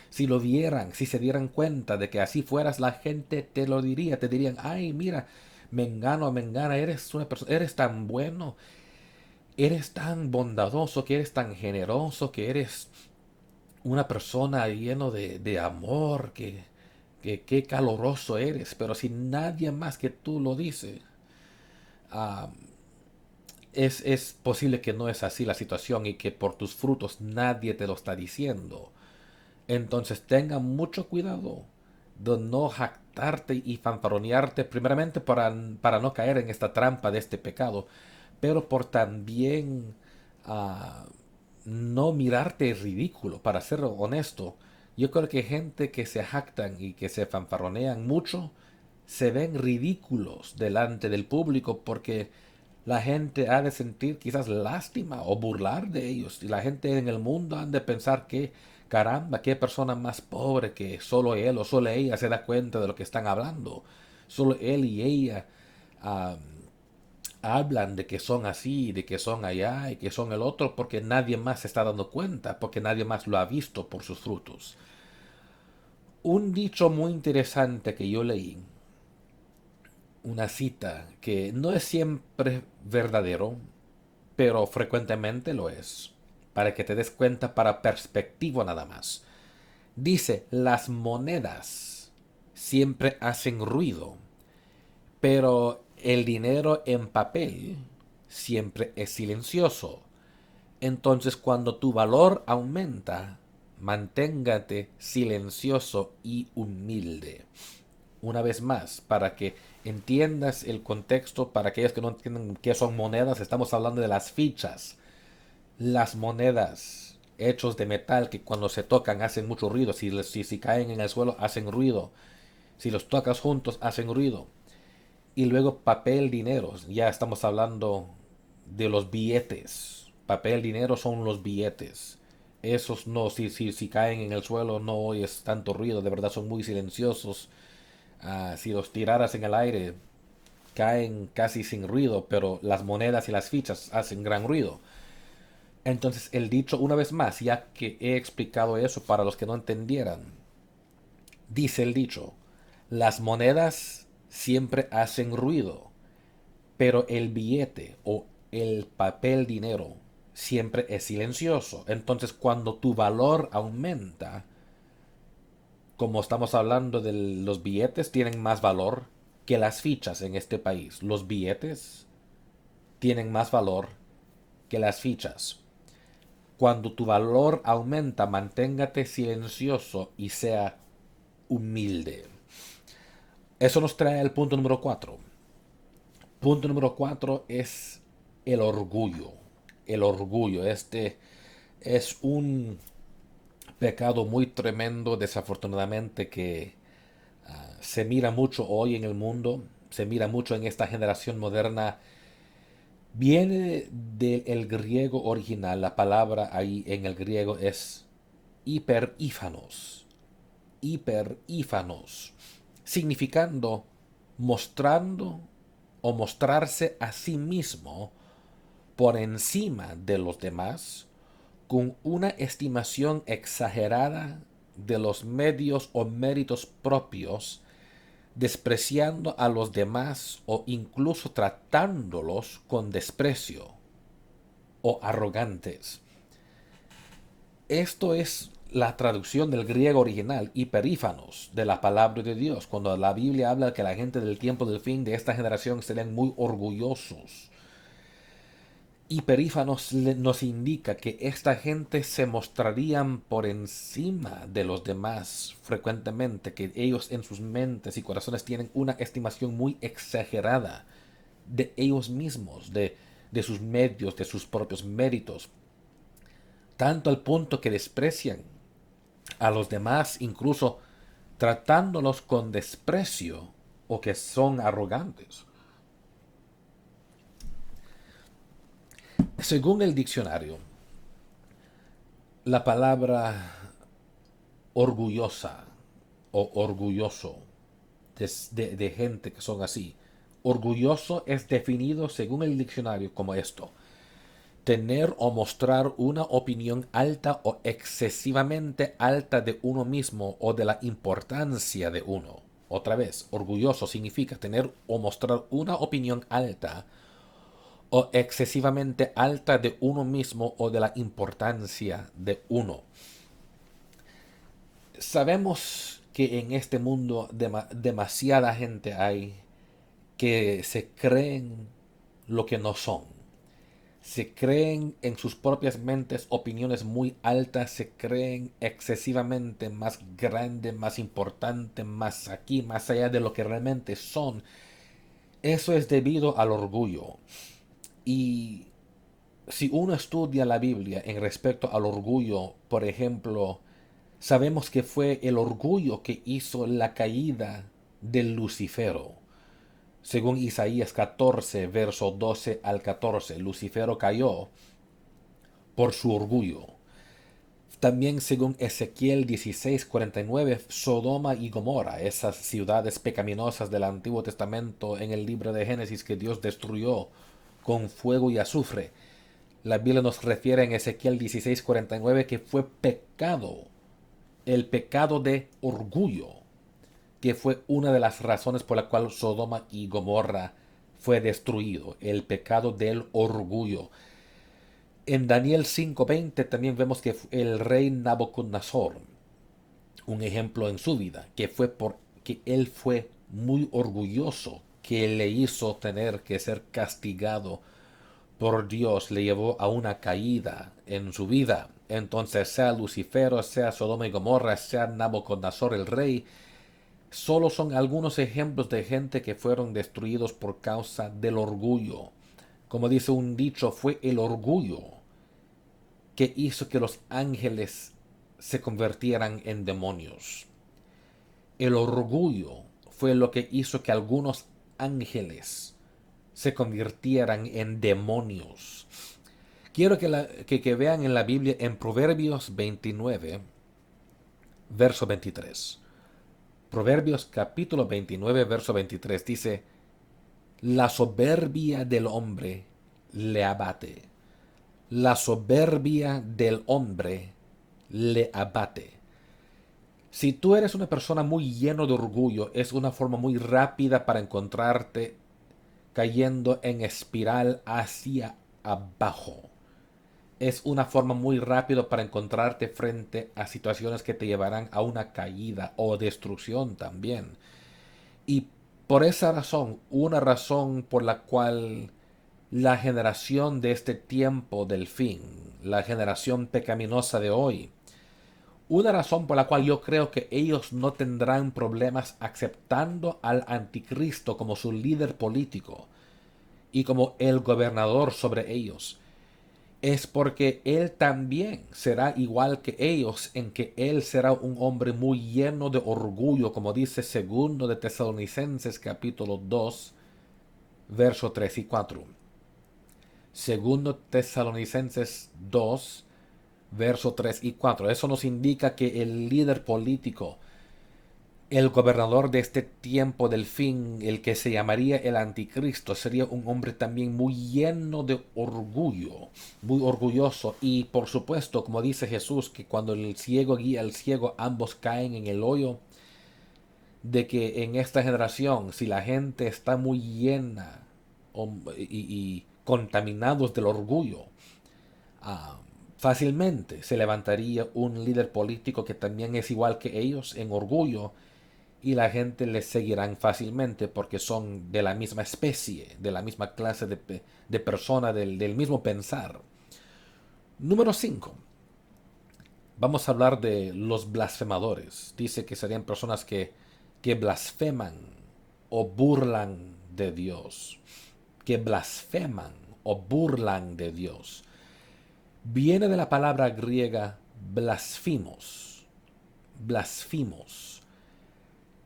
si lo vieran, si se dieran cuenta de que así fueras, la gente te lo diría, te dirían, ay, mira, Mengano, Mengana, eres una persona, eres tan bueno, eres tan bondadoso, que eres tan generoso, que eres una persona lleno de amor, que qué caloroso eres, pero si nadie más que tú lo dice, ah, es posible que no es así la situación y que por tus frutos nadie te lo está diciendo. Entonces tenga mucho cuidado de no jactarte y fanfaronearte, primeramente para no caer en esta trampa de este pecado, pero por también ah, no mirarte ridículo, para ser honesto. Yo creo que gente que se jactan y que se fanfarronean mucho se ven ridículos delante del público porque la gente ha de sentir quizás lástima o burlar de ellos. Y la gente en el mundo han de pensar que, caramba, qué persona más pobre que solo él o solo ella se da cuenta de lo que están hablando. Solo él y ella ah, hablan de que son así, de que son allá y que son el otro porque nadie más se está dando cuenta, porque nadie más lo ha visto por sus frutos. Un dicho muy interesante que yo leí, una cita que no es siempre verdadero, pero frecuentemente lo es, para que te des cuenta para perspectiva nada más. Dice, las monedas siempre hacen ruido, pero el dinero en papel siempre es silencioso. Entonces cuando tu valor aumenta, manténgate silencioso y humilde. Una vez más, para que entiendas el contexto, para aquellos que no entienden qué son monedas, estamos hablando de las fichas. Las monedas hechos de metal que cuando se tocan hacen mucho ruido. Si caen en el suelo hacen ruido. Si los tocas juntos hacen ruido. Y luego papel, dinero. Ya estamos hablando de los billetes. Papel, dinero son los billetes. Esos no, si caen en el suelo no oyes tanto ruido. De verdad son muy silenciosos. Si los tiraras en el aire caen casi sin ruido. Pero las monedas y las fichas hacen gran ruido. Entonces el dicho, una vez más, ya que he explicado eso para los que no entendieran, dice el dicho, las monedas siempre hacen ruido, pero el billete o el papel dinero siempre es silencioso. Entonces cuando tu valor aumenta, como estamos hablando de los billetes, tienen más valor que las fichas en este país. Los billetes tienen más valor que las fichas. Cuando tu valor aumenta, manténgate silencioso y sea humilde. Eso nos trae al punto número 4. Punto número 4 es el orgullo. El orgullo. Este es un pecado muy tremendo, desafortunadamente, que se mira mucho hoy en el mundo, se mira mucho en esta generación moderna. Viene del griego original, la palabra ahí en el griego es hiperífanos, hiperífanos, significando mostrando o mostrarse a sí mismo por encima de los demás con una estimación exagerada de los medios o méritos propios, despreciando a los demás o incluso tratándolos con desprecio o arrogantes. Esto es la traducción del griego original, hiperífanos, de la palabra de Dios. Cuando la Biblia habla que la gente del tiempo del fin de esta generación serían muy orgullosos. Hiperífanos nos indica que esta gente se mostrarían por encima de los demás frecuentemente, que ellos en sus mentes y corazones tienen una estimación muy exagerada de ellos mismos, de sus medios, de sus propios méritos, tanto al punto que desprecian a los demás, incluso tratándolos con desprecio o que son arrogantes. Según el diccionario, la palabra orgullosa o orgulloso de gente que son así, orgulloso es definido según el diccionario como esto: tener o mostrar una opinión alta o excesivamente alta de uno mismo o de la importancia de uno. Otra vez, orgulloso significa tener o mostrar una opinión alta o excesivamente alta de uno mismo o de la importancia de uno. Sabemos que en este mundo demasiada gente hay que se creen lo que no son. Se creen en sus propias mentes opiniones muy altas, se creen excesivamente más grande, más importante, más aquí, más allá de lo que realmente son. Eso es debido al orgullo. Y si uno estudia la Biblia en respecto al orgullo, por ejemplo, sabemos que fue el orgullo que hizo la caída del Lucifero. Según Isaías 14, verso 12 al 14, Lucifero cayó por su orgullo. También según Ezequiel 16:49, Sodoma y Gomorra, esas ciudades pecaminosas del Antiguo Testamento en el libro de Génesis que Dios destruyó con fuego y azufre. La Biblia nos refiere en Ezequiel 16:49 que fue pecado, el pecado de orgullo, que fue una de las razones por la cual Sodoma y Gomorra fue destruido, el pecado del orgullo. En Daniel 5:20 también vemos que el rey Nabucodonosor, un ejemplo en su vida, que fue porque él fue muy orgulloso, que le hizo tener que ser castigado por Dios, le llevó a una caída en su vida. Entonces, sea Lucifero, sea Sodoma y Gomorra, sea Nabucodonosor el rey, solo son algunos ejemplos de gente que fueron destruidos por causa del orgullo. Como dice un dicho, fue el orgullo que hizo que los ángeles se convirtieran en demonios. El orgullo fue lo que hizo que algunos ángeles se convirtieran en demonios. Quiero que vean en la Biblia en Proverbios 29, verso 23. Proverbios capítulo 29, verso 23 dice, la soberbia del hombre le abate. La soberbia del hombre le abate. Si tú eres una persona muy lleno de orgullo, es una forma muy rápida para encontrarte cayendo en espiral hacia abajo. Es una forma muy rápida para encontrarte frente a situaciones que te llevarán a una caída o destrucción también. Y por esa razón, una razón por la cual la generación de este tiempo del fin, la generación pecaminosa de hoy, una razón por la cual yo creo que ellos no tendrán problemas aceptando al anticristo como su líder político y como el gobernador sobre ellos, es porque él también será igual que ellos en que él será un hombre muy lleno de orgullo, como dice segundo de Tesalonicenses capítulo 2, verso 3 y 4. Segundo Tesalonicenses 2, verso 3 y 4. Eso nos indica que el líder político, el gobernador de este tiempo del fin, el que se llamaría el anticristo, sería un hombre también muy lleno de orgullo, muy orgulloso. Y por supuesto, como dice Jesús, que cuando el ciego guía al ciego, ambos caen en el hoyo, de que en esta generación, si la gente está muy llena y contaminados del orgullo, ah, fácilmente se levantaría un líder político que también es igual que ellos en orgullo, y la gente les seguirán fácilmente porque son de la misma especie, de la misma clase de persona, del mismo pensar. Número 5. Vamos a hablar de los blasfemadores. Dice que serían personas que blasfeman o burlan de Dios. Que blasfeman o burlan de Dios. Viene de la palabra griega blasfimos. Blasfimos,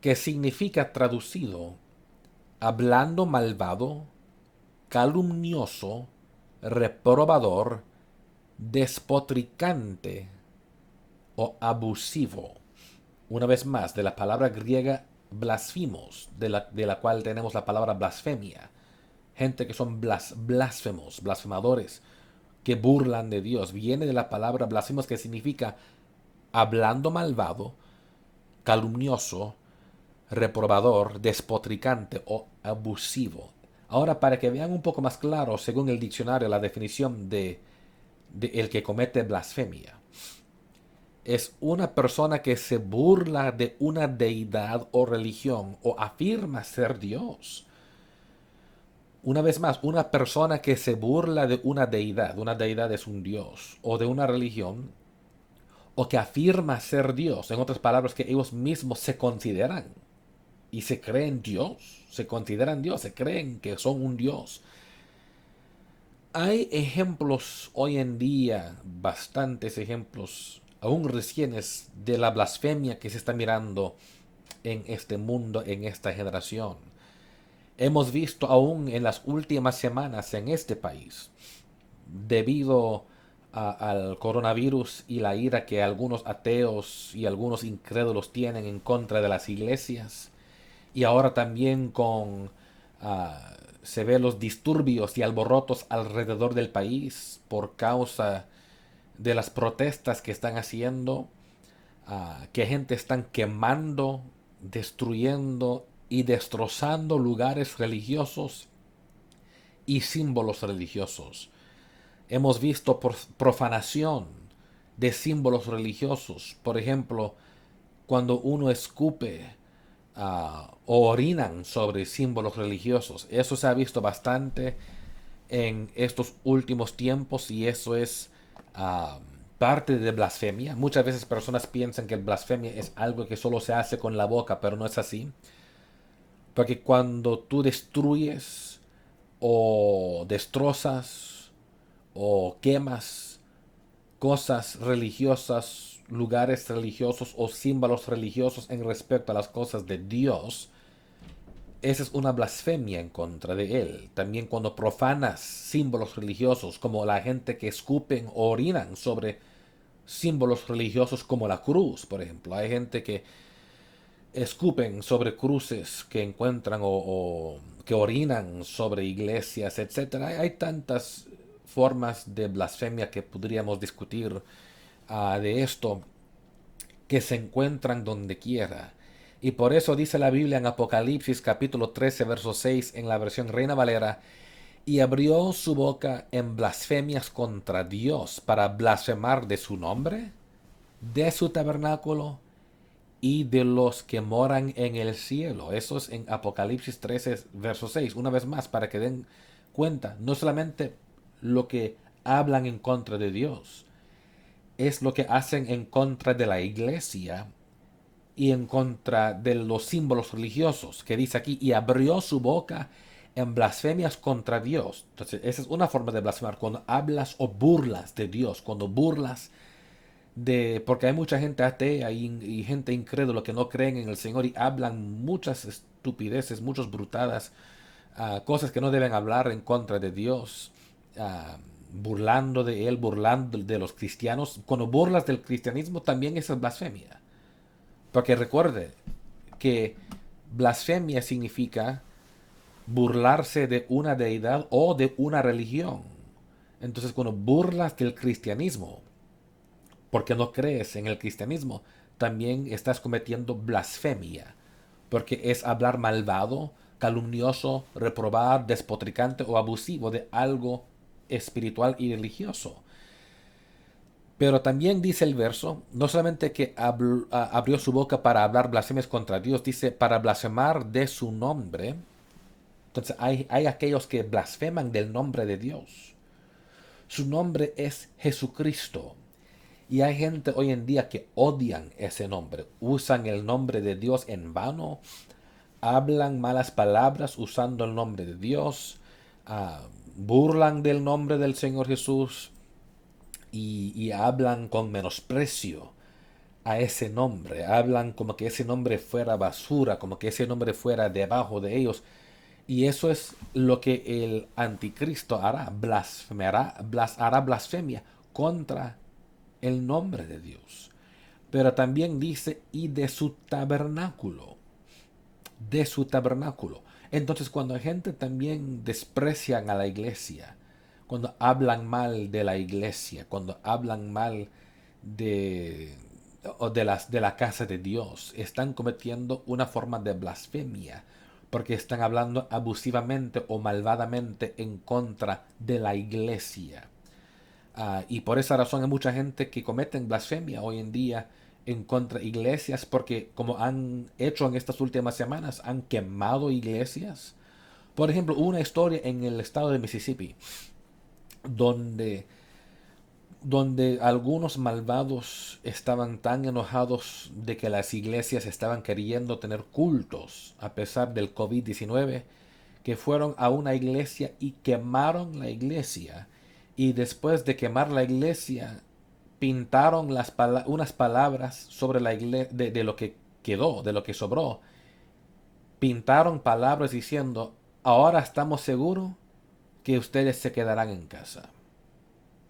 que significa traducido hablando malvado, calumnioso, reprobador, despotricante o abusivo. Una vez más, de la palabra griega blasfimos, de la cual tenemos la palabra blasfemia. Gente que son blasfemos, blasfemadores, que burlan de Dios. Viene de la palabra blasfemos, que significa hablando malvado, calumnioso, reprobador, despotricante o abusivo. Ahora, para que vean un poco más claro, según el diccionario, la definición de el que comete blasfemia. es una persona que se burla de una deidad o religión o afirma ser Dios. Una vez más, una persona que se burla de una deidad es un Dios, o de una religión, o que afirma ser Dios, en otras palabras, que ellos mismos se consideran y se creen Dios, se consideran Dios, se creen que son un Dios. Hay ejemplos hoy en día, bastantes ejemplos, aún recientes, de la blasfemia que se está mirando en este mundo, en esta generación. Hemos visto aún en las últimas semanas en este país, debido al coronavirus y la ira que algunos ateos y algunos incrédulos tienen en contra de las iglesias, y ahora también con se ve los disturbios y alborotos alrededor del país por causa de las protestas que están haciendo, que gente están quemando, destruyendo y destrozando lugares religiosos y símbolos religiosos. Hemos visto profanación de símbolos religiosos. Por ejemplo, cuando uno escupe o orinan sobre símbolos religiosos. Eso se ha visto bastante en estos últimos tiempos y eso es uh, parte de blasfemia. Muchas veces personas piensan que blasfemia es algo que solo se hace con la boca, pero no es así. Porque cuando tú destruyes o destrozas o quemas cosas religiosas, lugares religiosos o símbolos religiosos en respecto a las cosas de Dios, esa es una blasfemia en contra de él. También cuando profanas símbolos religiosos, como la gente que escupen o orinan sobre símbolos religiosos como la cruz, por ejemplo. Hay gente que escupen sobre cruces que encuentran o que orinan sobre iglesias, etcétera. Hay tantas formas de blasfemia que podríamos discutir de esto, que se encuentran donde quiera. Y por eso dice la Biblia en Apocalipsis capítulo 13, verso 6 en la versión Reina Valera: y abrió su boca en blasfemias contra Dios para blasfemar de su nombre, de su tabernáculo y de los que moran en el cielo. Eso es en Apocalipsis 13, verso 6. Una vez más, para que den cuenta, no solamente lo que hablan en contra de Dios, es lo que hacen en contra de la iglesia y en contra de los símbolos religiosos, que dice aquí, y abrió su boca en blasfemias contra Dios. Entonces, esa es una forma de blasfemar, cuando hablas o burlas de Dios, cuando burlas de... Porque hay mucha gente atea y gente incrédula que no creen en el Señor y hablan muchas estupideces, muchas brutadas, cosas que no deben hablar en contra de Dios, burlando de Él, burlando de los cristianos. Cuando burlas del cristianismo también es blasfemia. Porque recuerde que blasfemia significa burlarse de una deidad o de una religión. Entonces, cuando burlas del cristianismo, porque no crees en el cristianismo, también estás cometiendo blasfemia, porque es hablar malvado, calumnioso, reprobar, despotricante o abusivo de algo espiritual y religioso. Pero también dice el verso, no solamente que abrió su boca para hablar blasfemias contra Dios, dice para blasfemar de su nombre. Entonces hay aquellos que blasfeman del nombre de Dios. Su nombre es Jesucristo. Y hay gente hoy en día que odian ese nombre, usan el nombre de Dios en vano, hablan malas palabras usando el nombre de Dios, burlan del nombre del Señor Jesús y hablan con menosprecio a ese nombre, hablan como que ese nombre fuera basura, como que ese nombre fuera debajo de ellos. Y eso es lo que el anticristo hará, hará blasfemia contra el nombre de Dios. Pero también dice, y de su tabernáculo, de su tabernáculo. Entonces cuando la gente también desprecian a la iglesia, cuando hablan mal de la iglesia, cuando hablan mal de, de la casa de Dios, están cometiendo una forma de blasfemia, porque están hablando abusivamente o malvadamente en contra de la iglesia. Y por esa razón hay mucha gente que cometen blasfemia hoy en día en contra de iglesias, porque como han hecho en estas últimas semanas, han quemado iglesias. Por ejemplo, hubo una historia en el estado de Mississippi donde, donde algunos malvados estaban tan enojados de que las iglesias estaban queriendo tener cultos a pesar del COVID-19, que fueron a una iglesia y quemaron la iglesia. Y después de quemar la iglesia, pintaron unas palabras sobre la iglesia, de lo que quedó, de lo que sobró. Pintaron palabras diciendo, ahora estamos seguros que ustedes se quedarán en casa.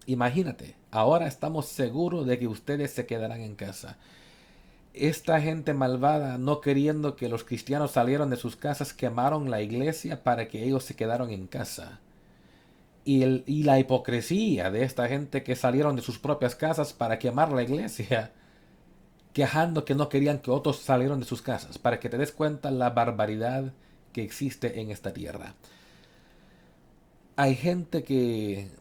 Imagínate, ahora estamos seguros de que ustedes se quedarán en casa. Esta gente malvada, no queriendo que los cristianos salieran de sus casas, quemaron la iglesia para que ellos se quedaran en casa. Y la hipocresía de esta gente que salieron de sus propias casas para quemar la iglesia, quejando que no querían que otros salieran de sus casas, para que te des cuenta la barbaridad que existe en esta tierra. Hay gente que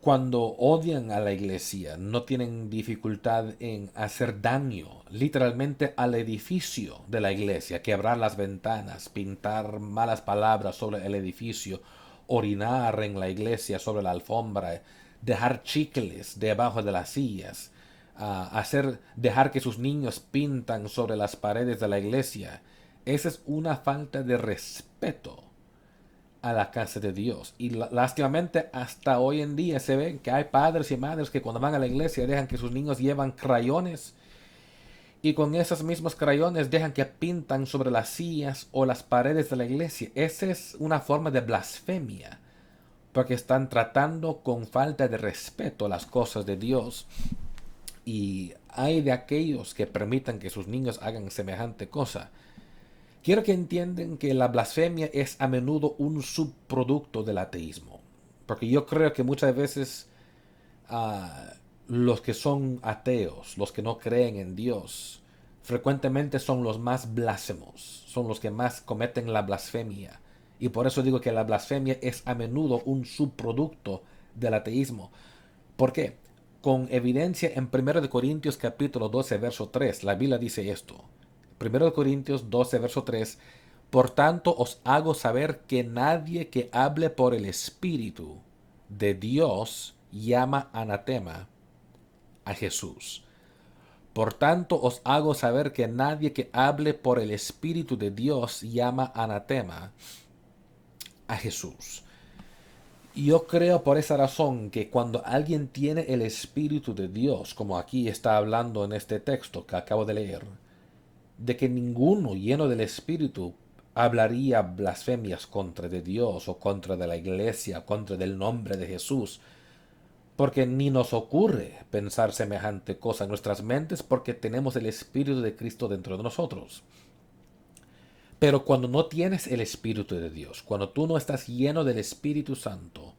cuando odian a la iglesia no tienen dificultad en hacer daño literalmente al edificio de la iglesia, quebrar las ventanas, pintar malas palabras sobre el edificio, orinar en la iglesia sobre la alfombra, dejar chicles debajo de las sillas, dejar que sus niños pintan sobre las paredes de la iglesia. Esa es una falta de respeto a la casa de Dios. Y lástimamente hasta hoy en día se ve que hay padres y madres que cuando van a la iglesia dejan que sus niños llevan crayones y con esos mismos crayones dejan que pintan sobre las sillas o las paredes de la iglesia. Esa es una forma de blasfemia, porque están tratando con falta de respeto las cosas de Dios. Y hay de aquellos que permitan que sus niños hagan semejante cosa. Quiero que entiendan que la blasfemia es a menudo un subproducto del ateísmo. Porque yo creo que muchas veces ah, los que son ateos, los que no creen en Dios, frecuentemente son los más blasfemos, son los que más cometen la blasfemia. Y por eso digo que la blasfemia es a menudo un subproducto del ateísmo. ¿Por qué? Con evidencia en 1 Corintios capítulo 12, verso 3, la Biblia dice esto. 1 Corintios 12, verso 3. Por tanto os hago saber que nadie que hable por el Espíritu de Dios llama anatema a Jesús. Por tanto os hago saber que nadie que hable por el Espíritu de Dios llama anatema a Jesús. Yo creo por esa razón que cuando alguien tiene el Espíritu de Dios, como aquí está hablando en este texto que acabo de leer, de que ninguno lleno del Espíritu hablaría blasfemias contra de Dios o contra de la iglesia, contra del nombre de Jesús, porque ni nos ocurre pensar semejante cosa en nuestras mentes porque tenemos el Espíritu de Cristo dentro de nosotros. Pero cuando no tienes el Espíritu de Dios, cuando tú no estás lleno del Espíritu Santo,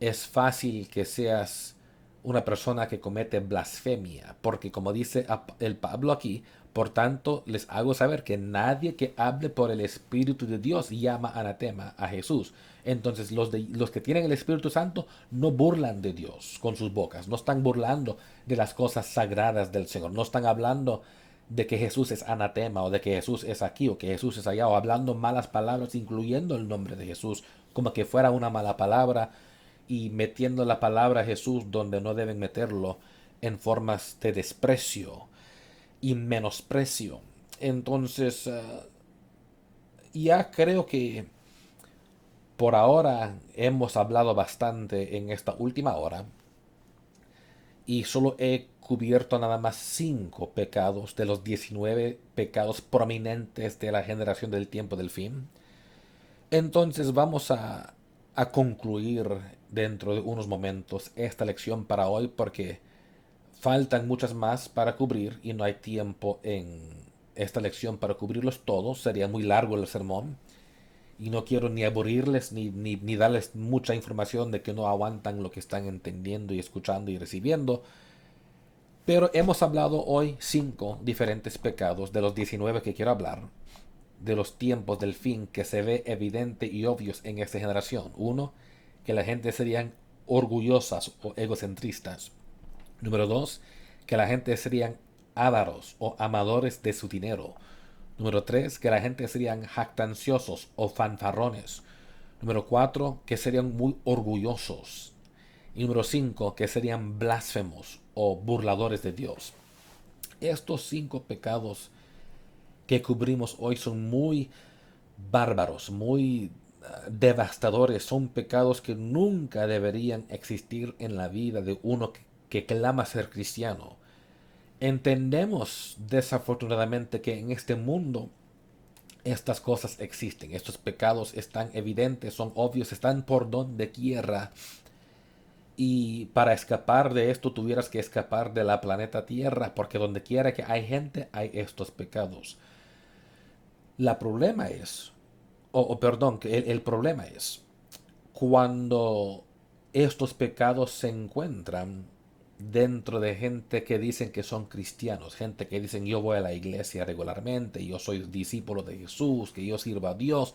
es fácil que seas una persona que comete blasfemia, porque como dice el Pablo aquí, por tanto les hago saber que nadie que hable por el Espíritu de Dios llama anatema a Jesús. Entonces los que tienen el Espíritu Santo no burlan de Dios con sus bocas, no están burlando de las cosas sagradas del Señor, no están hablando de que Jesús es anatema o de que Jesús es aquí o que Jesús es allá o hablando malas palabras incluyendo el nombre de Jesús como que fuera una mala palabra y metiendo la palabra Jesús donde no deben meterlo en formas de desprecio y menosprecio. Entonces, ya creo que por ahora hemos hablado bastante en esta última hora y solo he cubierto nada más 5 pecados de los 19 pecados prominentes de la generación del tiempo del fin. Entonces vamos a concluir dentro de unos momentos esta lección para hoy porque faltan muchas más para cubrir y no hay tiempo en esta lección para cubrirlos todos. Sería muy largo el sermón y no quiero ni aburrirles ni darles mucha información de que no aguantan lo que están entendiendo y escuchando y recibiendo. Pero hemos hablado hoy 5 diferentes pecados de los 19 que quiero hablar, de los tiempos del fin que se ve evidente y obvios en esta generación. Uno, que la gente serían orgullosas o egocentristas. Número 2, que la gente serían ávaros o amadores de su dinero. Número 3, que la gente serían jactanciosos o fanfarrones. Número 4, que serían muy orgullosos. Y número 5, que serían blasfemos o burladores de Dios. Estos 5 pecados que cubrimos hoy son muy bárbaros, muy devastadores. Son pecados que nunca deberían existir en la vida de uno que clama ser cristiano. Entendemos desafortunadamente que en este mundo estas cosas existen, estos pecados están evidentes, son obvios, están por donde quiera. Y para escapar de esto tuvieras que escapar de la planeta Tierra, porque donde quiera que hay gente hay estos pecados. La problema es, perdón, que el problema es cuando estos pecados se encuentran dentro de gente que dicen que son cristianos, gente que dicen yo voy a la iglesia regularmente, yo soy discípulo de Jesús, que yo sirvo a Dios,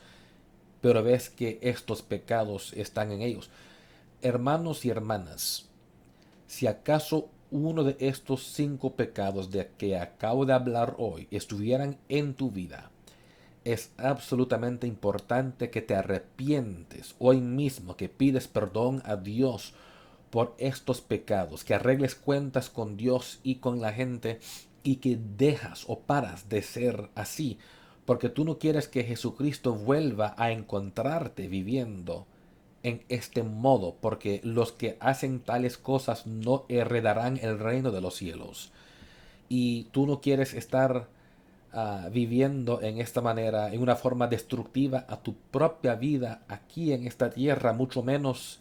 pero ves que estos pecados están en ellos. Hermanos y hermanas, si acaso uno de estos 5 pecados de que acabo de hablar hoy estuvieran en tu vida, es absolutamente importante que te arrepientes hoy mismo, que pides perdón a Dios por estos pecados, que arregles cuentas con Dios y con la gente y que dejas o paras de ser así, porque tú no quieres que Jesucristo vuelva a encontrarte viviendo en este modo, porque los que hacen tales cosas no heredarán el reino de los cielos. Y tú no quieres estar viviendo en esta manera, en una forma destructiva a tu propia vida aquí en esta tierra, mucho menos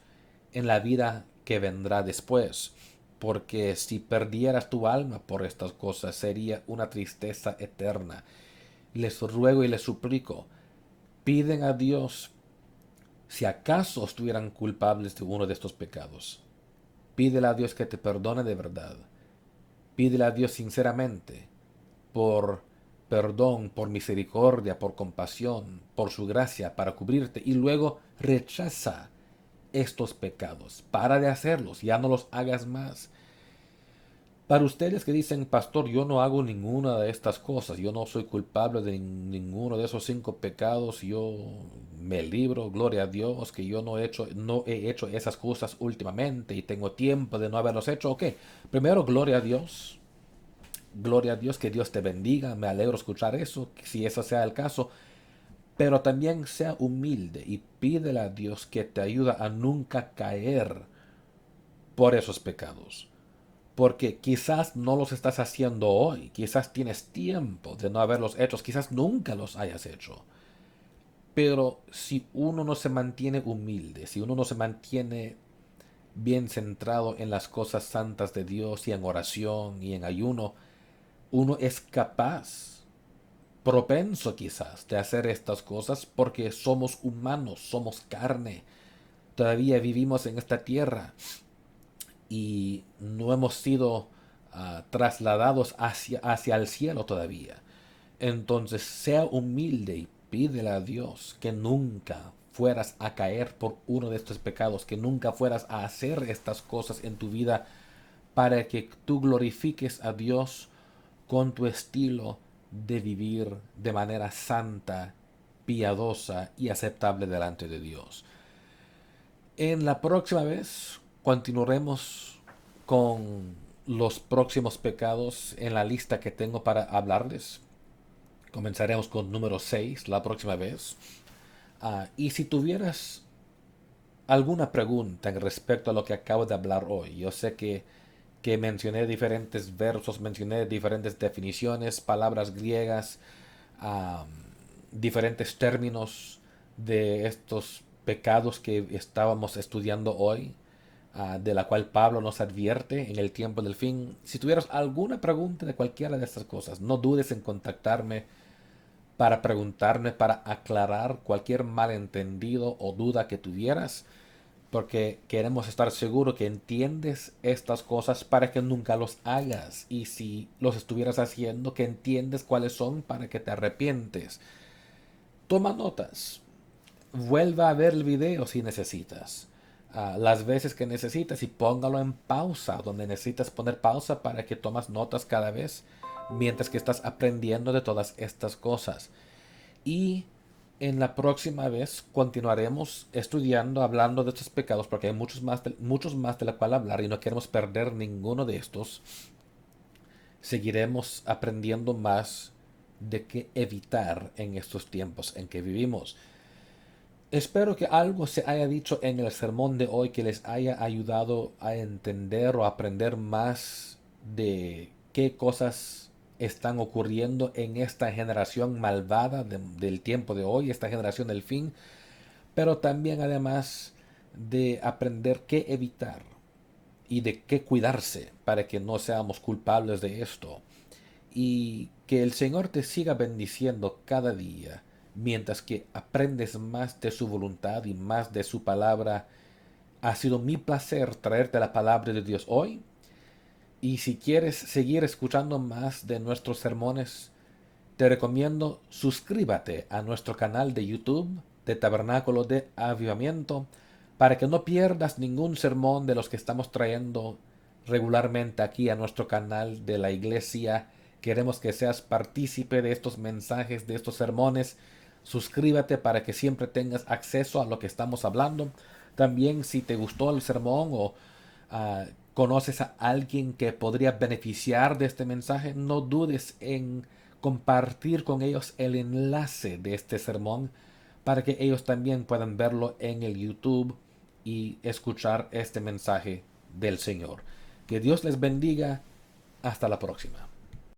en la vida que vendrá después. Porque si perdieras tu alma por estas cosas sería una tristeza eterna. Les ruego y les suplico, piden a Dios si acaso estuvieran culpables de uno de estos pecados. Pídele a Dios que te perdone de verdad. Pídele a Dios sinceramente por perdón, por misericordia, por compasión, por su gracia para cubrirte y luego rechaza estos pecados. Para de hacerlos, ya no los hagas más. Para ustedes que dicen, pastor, yo no hago ninguna de estas cosas, yo no soy culpable de ninguno de esos 5 pecados, yo me libro, gloria a Dios, que yo no he hecho esas cosas últimamente y tengo tiempo de no haberlos hecho. Ok, primero, gloria a Dios, que Dios te bendiga, me alegro escuchar eso, si eso sea el caso, pero también sea humilde y pídele a Dios que te ayude a nunca caer por esos pecados. Porque quizás no los estás haciendo hoy, quizás tienes tiempo de no haberlos hecho, quizás nunca los hayas hecho. Pero si uno no se mantiene humilde, si uno no se mantiene bien centrado en las cosas santas de Dios y en oración y en ayuno, uno es capaz, propenso quizás, de hacer estas cosas porque somos humanos, somos carne. Todavía vivimos en esta tierra y no hemos sido trasladados hacia el cielo todavía. Entonces, sea humilde y pídele a Dios que nunca fueras a caer por uno de estos pecados, que nunca fueras a hacer estas cosas en tu vida para que tú glorifiques a Dios con tu estilo de vivir de manera santa, piadosa y aceptable delante de Dios. En la próxima vez continuaremos con los próximos pecados en la lista que tengo para hablarles. Comenzaremos con número 6 la próxima vez. Y si tuvieras alguna pregunta en respecto a lo que acabo de hablar hoy, yo sé que mencioné diferentes versos, mencioné diferentes definiciones, palabras griegas, am, diferentes términos de estos pecados que estábamos estudiando hoy, de la cual Pablo nos advierte en el tiempo del fin. Si tuvieras alguna pregunta de cualquiera de estas cosas, no dudes en contactarme para preguntarme, para aclarar cualquier malentendido o duda que tuvieras, porque queremos estar seguros que entiendes estas cosas para que nunca los hagas. Y si los estuvieras haciendo, que entiendes cuáles son para que te arrepientes. Toma notas. Vuelva a ver el video si necesitas. las veces que necesitas y póngalo en pausa, donde necesitas poner pausa para que tomas notas cada vez mientras que estás aprendiendo de todas estas cosas. Y en la próxima vez continuaremos estudiando, hablando de estos pecados, porque hay muchos más de la cual hablar y no queremos perder ninguno de estos. Seguiremos aprendiendo más de qué evitar en estos tiempos en que vivimos. Espero que algo se haya dicho en el sermón de hoy que les haya ayudado a entender o aprender más de qué cosas están ocurriendo en esta generación malvada del tiempo de hoy, esta generación del fin, pero también además de aprender qué evitar y de qué cuidarse para que no seamos culpables de esto. Y que el Señor te siga bendiciendo cada día mientras que aprendes más de su voluntad y más de su palabra. Ha sido mi placer traerte la palabra de Dios hoy. Y si quieres seguir escuchando más de nuestros sermones, te recomiendo suscríbete a nuestro canal de YouTube de Tabernáculo de Avivamiento para que no pierdas ningún sermón de los que estamos trayendo regularmente aquí a nuestro canal de la iglesia. Queremos que seas partícipe de estos mensajes, de estos sermones. Suscríbete para que siempre tengas acceso a lo que estamos hablando. También si te gustó el sermón o conoces a alguien que podría beneficiar de este mensaje, no dudes en compartir con ellos el enlace de este sermón para que ellos también puedan verlo en el YouTube y escuchar este mensaje del Señor. Que Dios les bendiga. Hasta la próxima.